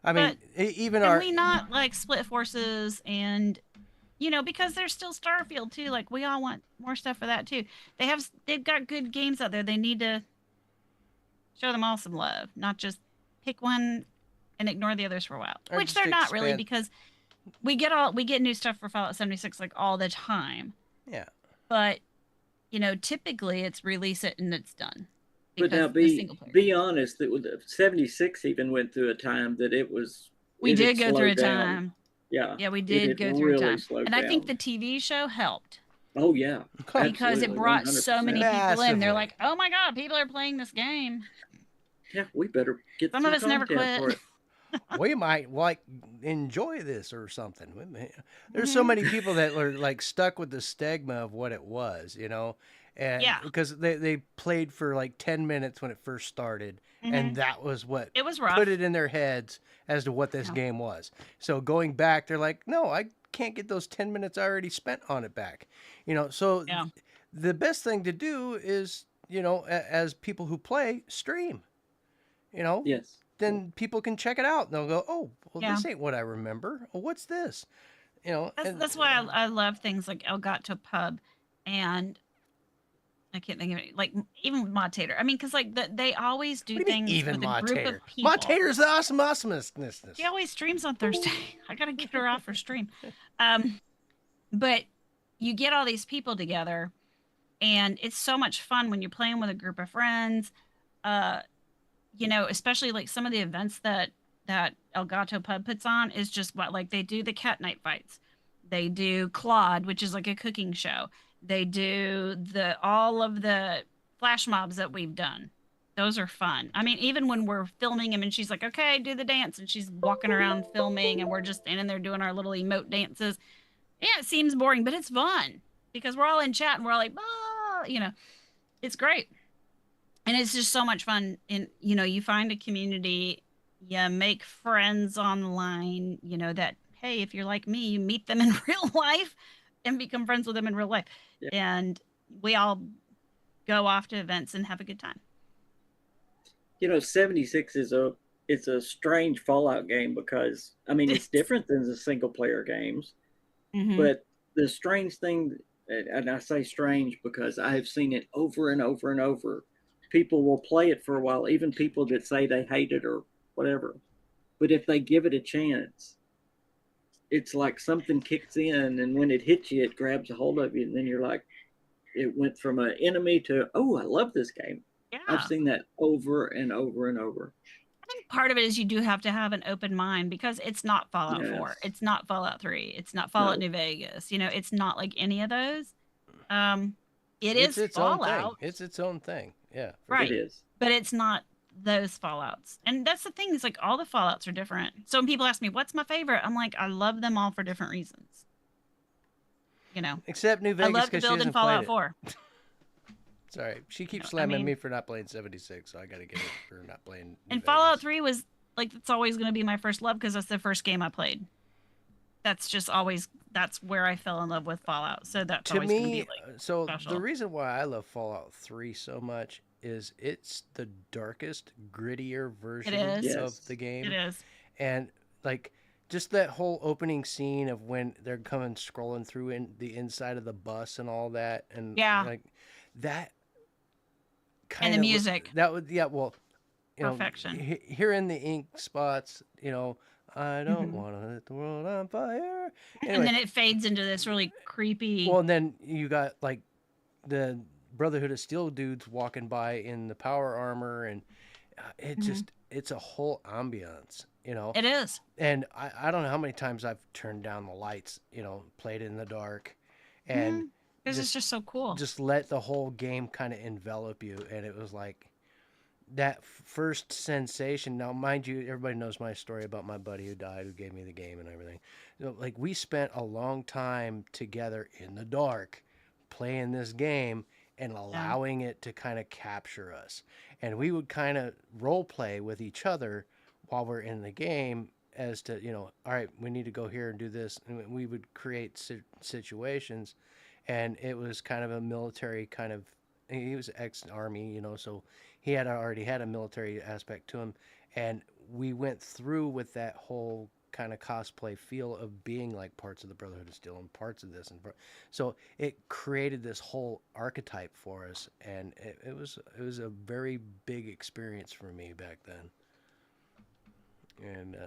I mean, even can we not like split forces and... because there's still Starfield too. Like we all want more stuff for that too. They've got good games out there. They need to show them all some love, not just pick one and ignore the others for a while. Which they're not really because we get new stuff for Fallout 76 like all the time. Yeah. But typically it's release it and it's done. But now be honest that 76 even went through a time that it was. We did go through a time. Yeah, we did go through a time. And I think the TV show helped. Oh, yeah. Because it brought 100%. So many people in. They're like, oh, my God, people are playing this game. Yeah, we better get some of us never quit. We might enjoy this or something. There's so many people that are like stuck with the stigma of what it was, and because they played for like 10 minutes when it first started. And that was what it was rough. Put it in their heads as to what this game was. So going back, they're like, no, I can't get those 10 minutes I already spent on it back. So the best thing to do is, as people who play, stream. Yes. Then people can check it out. And they'll go, oh, well, this ain't what I remember. Well, what's this? That's why I love things like Elgato Pub and I can't think of it. Like even with Modtator. I mean, because like they always do things with a group of people. Modtator's the awesomeness. She always streams on Thursday. I gotta get her off her stream. But you get all these people together, and it's so much fun when you're playing with a group of friends. Especially like some of the events that Elgato Pub puts on is just like they do the cat night fights. They do Claude, which is like a cooking show. They do all of the flash mobs that we've done. Those are fun. I mean, even when we're filming them and she's like, okay, do the dance. And she's walking around filming and we're just standing there doing our little emote dances. Yeah, it seems boring, but it's fun because we're all in chat and we're all like, it's great. And it's just so much fun. And, you find a community, you make friends online, that, hey, if you're like me, you meet them in real life and become friends with them in real life. Yeah. And we all go off to events and have a good time. 76 is it's a strange Fallout game because, I mean, it's different than the single player games. Mm-hmm. But the strange thing, and I say strange because I have seen it over and over and over. People will play it for a while, even people that say they hate it or whatever. But if they give it a chance, it's like something kicks in, and when it hits you, it grabs a hold of you, and then you're like, it went from an enemy to, oh, I love this game. Yeah. I've seen that over and over and over. I think part of it is you do have to have an open mind because it's not Fallout 4. It's not Fallout 3. It's not Fallout New Vegas. You know, it's not like any of those. It's its Fallout. Own thing. It's its own thing. Yeah. Right. It is. But it's not those Fallouts. And that's the thing. It's like all the Fallouts are different. So when people ask me, what's my favorite? I'm like, I love them all for different reasons. You know. Except New Vegas. I love to build in Fallout 4. Sorry, she keeps slamming me for not playing 76, so I got to get it for not playing. New and Vegas. Fallout 3 was like, it's always going to be my first love because that's the first game I played. That's just always, that's where I fell in love with Fallout. So that's always going to be like special. The reason why I love Fallout 3 so much is it's the darkest, grittier version of the game. It is. And like just that whole opening scene of when they're coming scrolling through in the inside of the bus and all that, and like that. And the music. That would, well, perfection. Hearing the ink spots, I don't want to let the world on fire. Anyway, and then it fades into this really creepy. Well, and then you got like the Brotherhood of Steel dudes walking by in the power armor, and it just, it's a whole ambiance, It is. And I don't know how many times I've turned down the lights, played in the dark, and because it's just so cool. Just let the whole game kind of envelop you. And it was like that first sensation. Now, mind you, everybody knows my story about my buddy who died, who gave me the game and everything. Like, we spent a long time together in the dark playing this game and allowing it to kind of capture us. And we would kind of role play with each other while we're in the game as to, all right, we need to go here and do this. And we would create situations. And it was kind of a military kind of, he was ex-army, so he had already had a military aspect to him. And we went through with that whole kind of cosplay feel of being like parts of the Brotherhood of Steel and parts of this. So it created this whole archetype for us. And it was a very big experience for me back then. And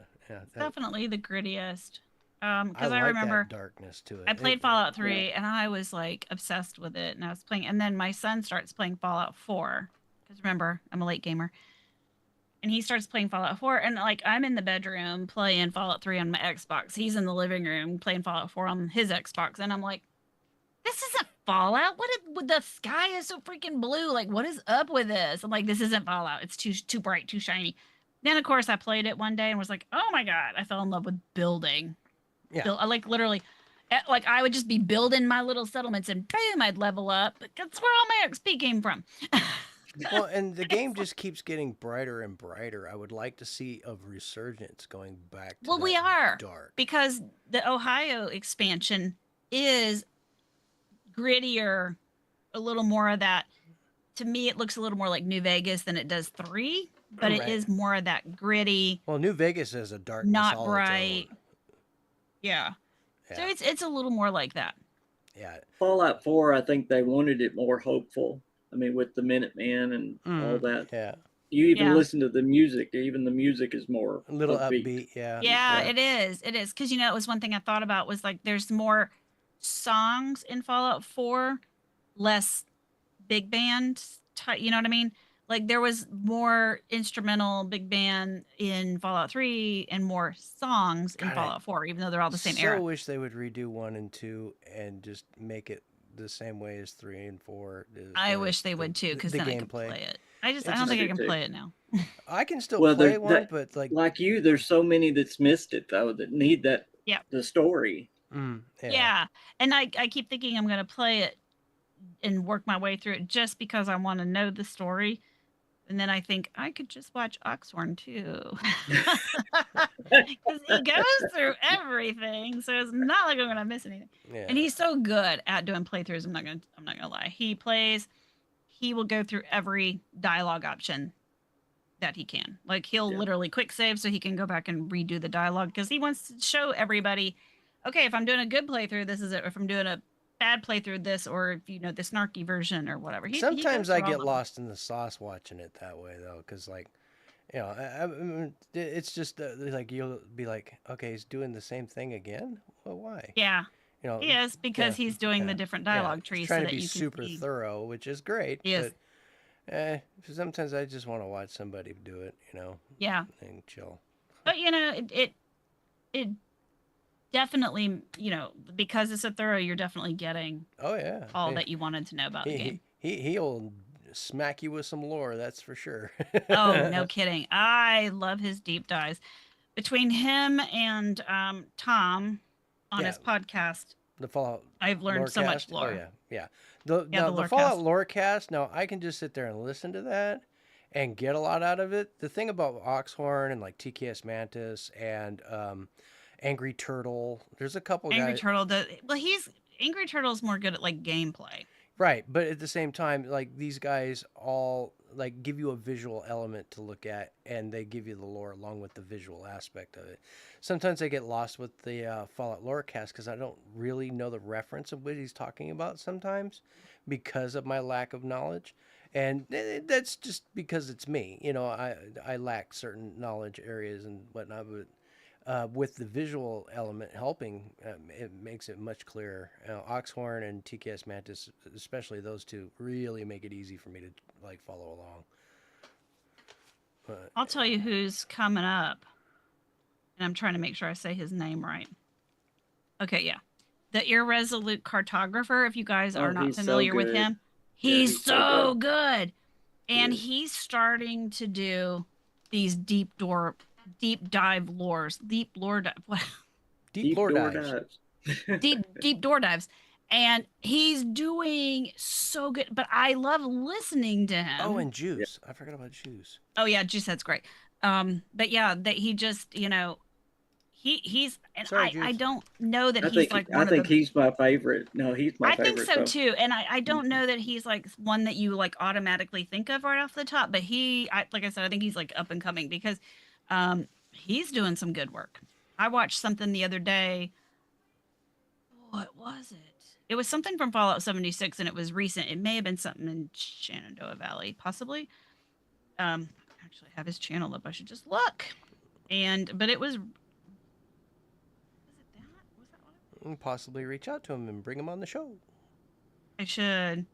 definitely the grittiest. Because I remember that darkness to it. I played Fallout 3 and I was like obsessed with it, and I was playing, and then my son starts playing Fallout 4 because remember, I'm a late gamer, and he starts playing Fallout 4, and like I'm in the bedroom playing Fallout 3 on my Xbox, he's in the living room playing Fallout 4 on his Xbox, and I'm like, this isn't Fallout. The sky is so freaking blue, like what is up with this? I'm like, this isn't Fallout, it's too bright, too shiny. Then of course I played it one day and was like, oh my god, I fell in love with building. Yeah. I like literally, like I would just be building my little settlements and boom, I'd level up. That's where all my XP came from. Well, and the game just keeps getting brighter and brighter. I would like to see a resurgence going back to we are dark. Because the Ohio expansion is grittier, a little more of that. To me, it looks a little more like New Vegas than it does 3, but it is more of that gritty. Well, New Vegas is a darkness, not bright. Yeah. So it's a little more like that. Yeah. Fallout 4, I think they wanted it more hopeful. I mean, with the Minutemen and all that. Yeah. You even listen to the music. Even the music is more a little upbeat. Yeah, it is. It is. Because, it was one thing I thought about was like there's more songs in Fallout 4, less big band. You know what I mean? Like there was more instrumental big band in Fallout 3 and more songs in Fallout 4, even though they're all the same era. I wish they would redo 1 and 2 and just make it the same way as 3 and 4. I wish they would too, because then I could play it. I don't think I can play it now. I can still play one, but like you, there's so many that's missed it though that need that. Yeah. The story. Yeah, and I keep thinking I'm going to play it and work my way through it just because I want to know the story. And then I think I could just watch Oxhorn too, because he goes through everything, so it's not like I'm gonna miss anything. Yeah. And he's so good at doing playthroughs. I'm not gonna lie. He will go through every dialogue option that he can. Like, he'll literally quick save so he can go back and redo the dialogue, because he wants to show everybody, okay, if I'm doing a good playthrough, this is it. If I'm doing a bad playthrough, this, or the snarky version or whatever. Sometimes I get lost in the sauce watching it that way, though, because, like, it's just like you'll be like, okay, he's doing the same thing again. Well, why? Yeah. He is, because he's doing the different dialogue trees. Trying so to be that super thorough, which is great. Yes. But sometimes I just want to watch somebody do it, Yeah. And chill. But it definitely, because it's a thorough, you're definitely getting all that you wanted to know about the game. He'll smack you with some lore, that's for sure. Oh, no kidding. I love his deep dives. Between him and Tom on his podcast, the Fallout, I've learned so much lore. Oh, yeah. The Fallout Lorecast, now I can just sit there and listen to that and get a lot out of it. The thing about Oxhorn and like TKS Mantis and Angry Turtle, there's a couple Angry guys. Turtle, Angry Turtle's more good at like gameplay. Right, but at the same time, like, these guys all like give you a visual element to look at, and they give you the lore along with the visual aspect of it. Sometimes I get lost with the Fallout Lorecast because I don't really know the reference of what he's talking about sometimes because of my lack of knowledge, and that's just because it's me. I lack certain knowledge areas and whatnot, but with the visual element helping, it makes it much clearer. Oxhorn and TKS Mantis, especially those two, really make it easy for me to like follow along. I'll tell you who's coming up, and I'm trying to make sure I say his name right. Okay, yeah, the Irresolute Cartographer. If you guys are not familiar with him, he's so good, and he's starting to do these deep door dives. Deep door dives. And he's doing so good. But I love listening to him. Oh, and Juice. Yeah. I forgot about Juice. Oh, yeah, Juice, that's great. But yeah, that he just, he's, and Sorry, I don't know that I think he's my favorite. No, he's my favorite. I think so too. And I don't know that he's like one that you like automatically think of right off the top. But like I said, I think he's like up and coming because he's doing some good work. I watched something the other day. What was it? It was something from Fallout 76, and it was recent. It may have been something in Shenandoah Valley, possibly. Actually, I have his channel up. I should just look. But it was. Was it that? Was that what? And possibly reach out to him and bring him on the show. I should.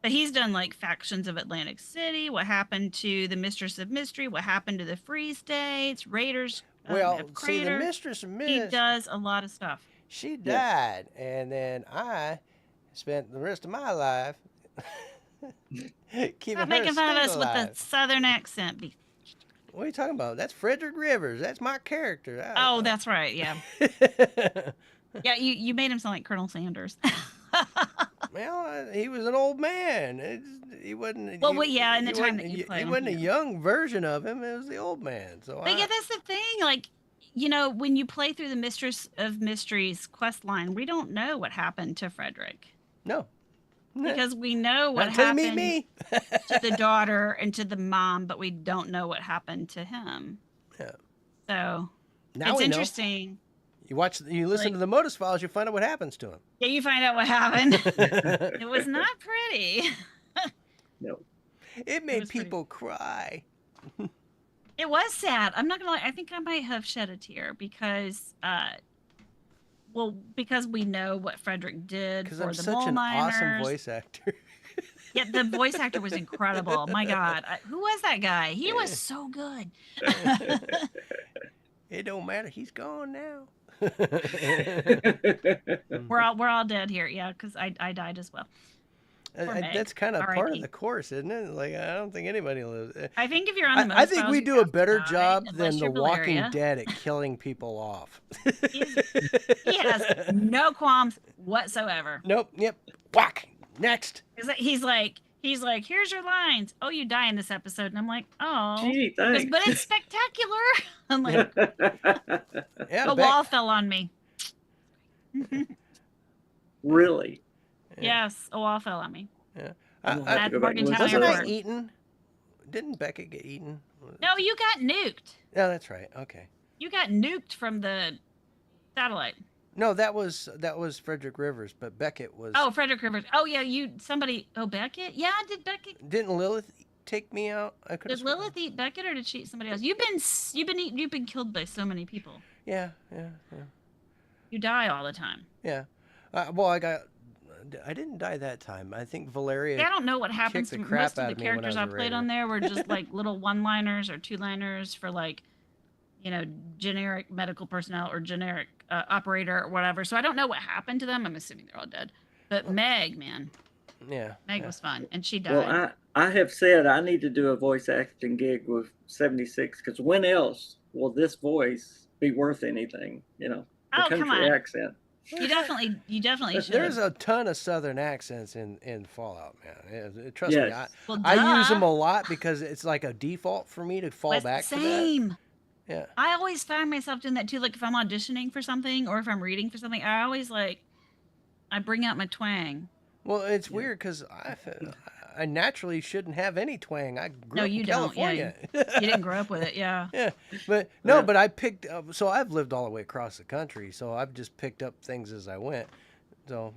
But he's done like Factions of Atlantic City, what happened to the Mistress of Mystery, what happened to the Free States, Raiders. See, the Mistress of Mystery. He does a lot of stuff. She died, and then I spent the rest of my life keeping her making fun of us alive. with the Southern accent. What are you talking about? That's Frederick Rivers. That's my character. Oh, that's right. Yeah. Yeah, you made him sound like Colonel Sanders. Well, he was an old man. He wasn't. Well, yeah, in the time that you played him. He wasn't a young version of him. It was the old man. But yeah, that's the thing. Like, when you play through the Mistress of Mysteries quest line, we don't know what happened to Frederick. No. Because we know what happened to the daughter and to the mom, but we don't know what happened to him. Yeah. So now it's interesting. You listen to the Modus Files, you find out what happens to him. Yeah, you find out what happened. It was not pretty. No. It made people cry. It was sad. I'm not gonna lie. I think I might have shed a tear because we know what Frederick did for the mole miners. Because I'm such an awesome voice actor. Yeah, the voice actor was incredible. My God, who was that guy? He was so good. It don't matter. He's gone now. We're all dead here. Yeah, because I died as well. That's kind of part of the course, isn't it? Like, I don't think anybody lives. I think if you're on the I think we do a better job than The Walking Dead at killing people off. He has no qualms whatsoever. Nope. Yep. Whack. Next. He's like, here's your lines. Oh, you die in this episode. And I'm like, oh. Gee, thanks. But it's spectacular. I'm like, the wall fell on me. Really? Yes, a wall fell on me. Yeah. Wasn't I eaten? Didn't Beckett get eaten No, you got nuked. Yeah, that's right. Okay. You got nuked from the satellite. No, that was Frederick Rivers, but Beckett was. Oh, Frederick Rivers. Oh yeah, Beckett? Yeah, did Beckett? Didn't Lilith take me out? Did Lilith eat Beckett, or did she eat somebody else? You've been killed by so many people. Yeah. You die all the time. Yeah. Well, I didn't die that time. I think Valeria. I don't know what happens. Most of the characters I played on there were just like little one-liners or two-liners for like, generic medical personnel or generic operator or whatever. So I don't know what happened to them. I'm assuming they're all dead. But Meg, man. Yeah. Meg was fun, and she died. Well, I have said I need to do a voice acting gig with 76, because when else will this voice be worth anything? The country accent. You definitely should. There's a ton of Southern accents in Fallout, man. Trust me, I use them a lot because it's like a default for me to fall back to that. Same. Yeah. I always find myself doing that too. Like if I'm auditioning for something or if I'm reading for something, I always I bring out my twang. Well, it's weird because I naturally shouldn't have any twang. I grew up in California. Yeah, you didn't grow up with it, yeah. Yeah, but no, but I picked up. So I've lived all the way across the country, so I've just picked up things as I went. So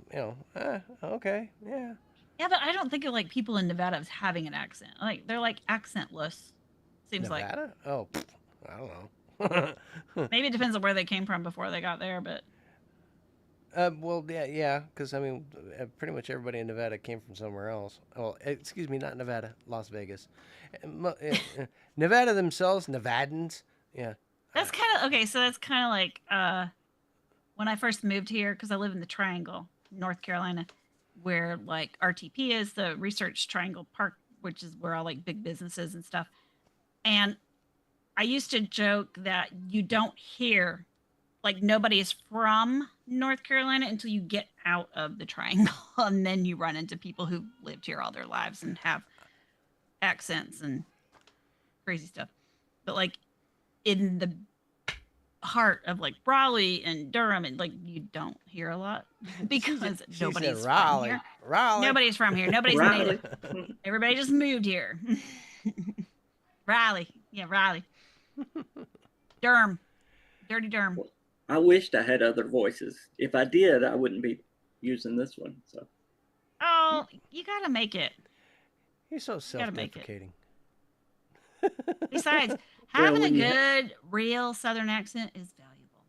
okay, yeah. Yeah, but I don't think of people in Nevada as having an accent. They're accentless. Seems Nevada? Oh, I don't know. Maybe it depends on where they came from before they got there, but. Well, yeah, because pretty much everybody in Nevada came from somewhere else. Well, excuse me, not Nevada, Las Vegas. Nevada themselves, Nevadans, yeah. That's kind of, okay, so that's kind of like when I first moved here, because I live in the Triangle, North Carolina, where RTP is, the Research Triangle Park, which is where all big businesses and stuff. And I used to joke that you don't hear nobody is from North Carolina until you get out of the Triangle, and then you run into people who've lived here all their lives and have accents and crazy stuff. But in the heart of Raleigh and Durham, and you don't hear a lot because nobody's from here. Nobody's from here. Nobody's native. Everybody just moved here. Raleigh, yeah, Raleigh. Durham, dirty Durham. I wished I had other voices. If I did, I wouldn't be using this one. So. Oh, you gotta make it. You're so self-deprecating. Besides, having a good, real Southern accent is valuable.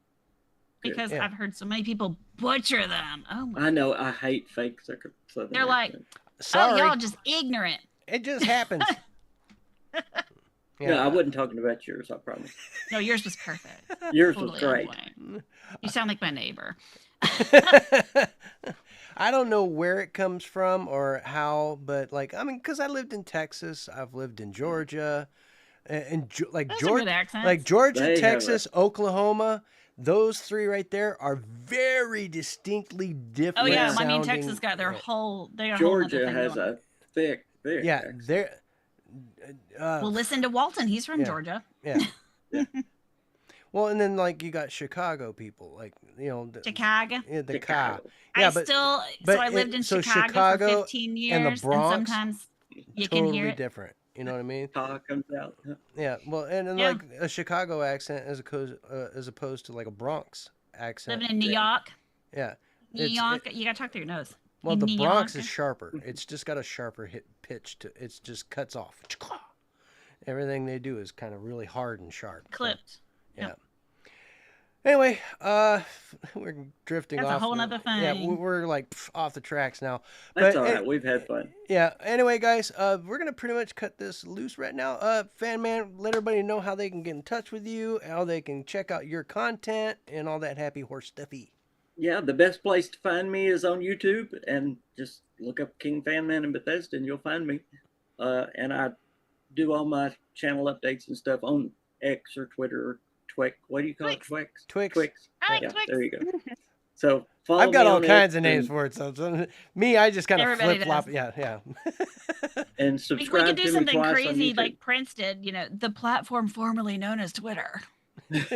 Because I've heard so many people butcher them. Oh my! I know. I hate fake Southern. They're accent. Sorry. Oh, y'all just ignorant. It just happens. Yeah. No, I wasn't talking about yours, I promise. No, yours was perfect. Yours was great. You sound like my neighbor. I don't know where it comes from or how, but because I lived in Texas, I've lived in Georgia, and Georgia, Texas, Oklahoma. Those three right there are very distinctly different. Oh yeah, I mean Texas got their whole. Georgia has a thick. Yeah, they're. Well, listen to Walton. He's from Georgia. Yeah. Well, and then you got Chicago people, Chicago. Yeah, the Chicago. Yeah, I lived in Chicago for 15 years, and the Bronx, and sometimes you totally can hear it. different. You know what I mean? Talk comes out. Yeah. Well, and then a Chicago accent as opposed to a Bronx accent. Living in New York. Yeah. New York. You gotta talk through your nose. Well, the Bronx is sharper. It's just got a sharper pitch to it. Just cuts off. Everything they do is kind of really hard and sharp. Clipped. So, yeah. Anyway, we're drifting off. That's a whole nother thing. Yeah, we're off the tracks now. That's all right. We've had fun. Yeah. Anyway, guys, we're gonna pretty much cut this loose right now. Fan Man, let everybody know how they can get in touch with you, how they can check out your content, and all that happy horse stuffy. Yeah, the best place to find me is on YouTube, and just look up King Fan Man in Bethesda, and you'll find me. And I do all my channel updates and stuff on X or Twitter or Twix. What do you call it? Twix. Twix. I like Twix. There you go. So follow I've got me all on kinds of names for it. So me, I just kind of flip flop. Yeah. And subscribe. We could do something crazy like Prince did. The platform formerly known as Twitter. Then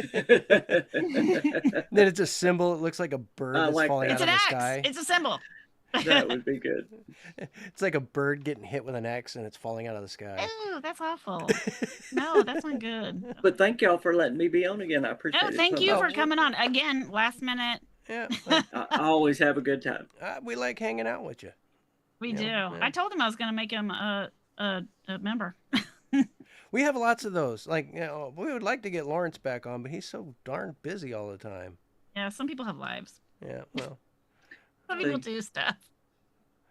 it's a symbol. It looks like a bird that's falling out of the sky. It's a symbol. That would be good. It's like a bird getting hit with an axe and it's falling out of the sky. Oh, that's awful. No, that's not good. But thank y'all for letting me be on again. I appreciate it. Oh, thank you for coming on again. Last minute. Yeah. I always have a good time. We like hanging out with you. We do. Yeah. I told him I was going to make him a member. We have lots of those. Like, we would like to get Lawrence back on, but he's so darn busy all the time. Yeah, some people have lives. Yeah, well. Some people do stuff.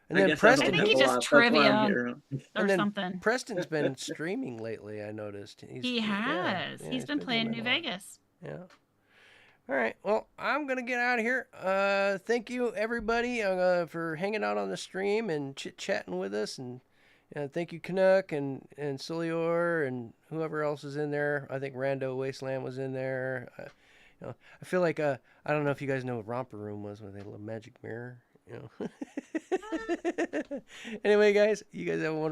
And then Preston, I think he just trivia or something. Preston's been streaming lately, I noticed. He has. He's been playing New Vegas. Yeah. All right. Well, I'm going to get out of here. Thank you, everybody, for hanging out on the stream and chit-chatting with us. And thank you, Canuck and Solior and whoever else is in there. I think Rando Wasteland was in there. I feel like, I don't know if you guys know what Romper Room was with a little magic mirror. Anyway, guys, you guys have a wonderful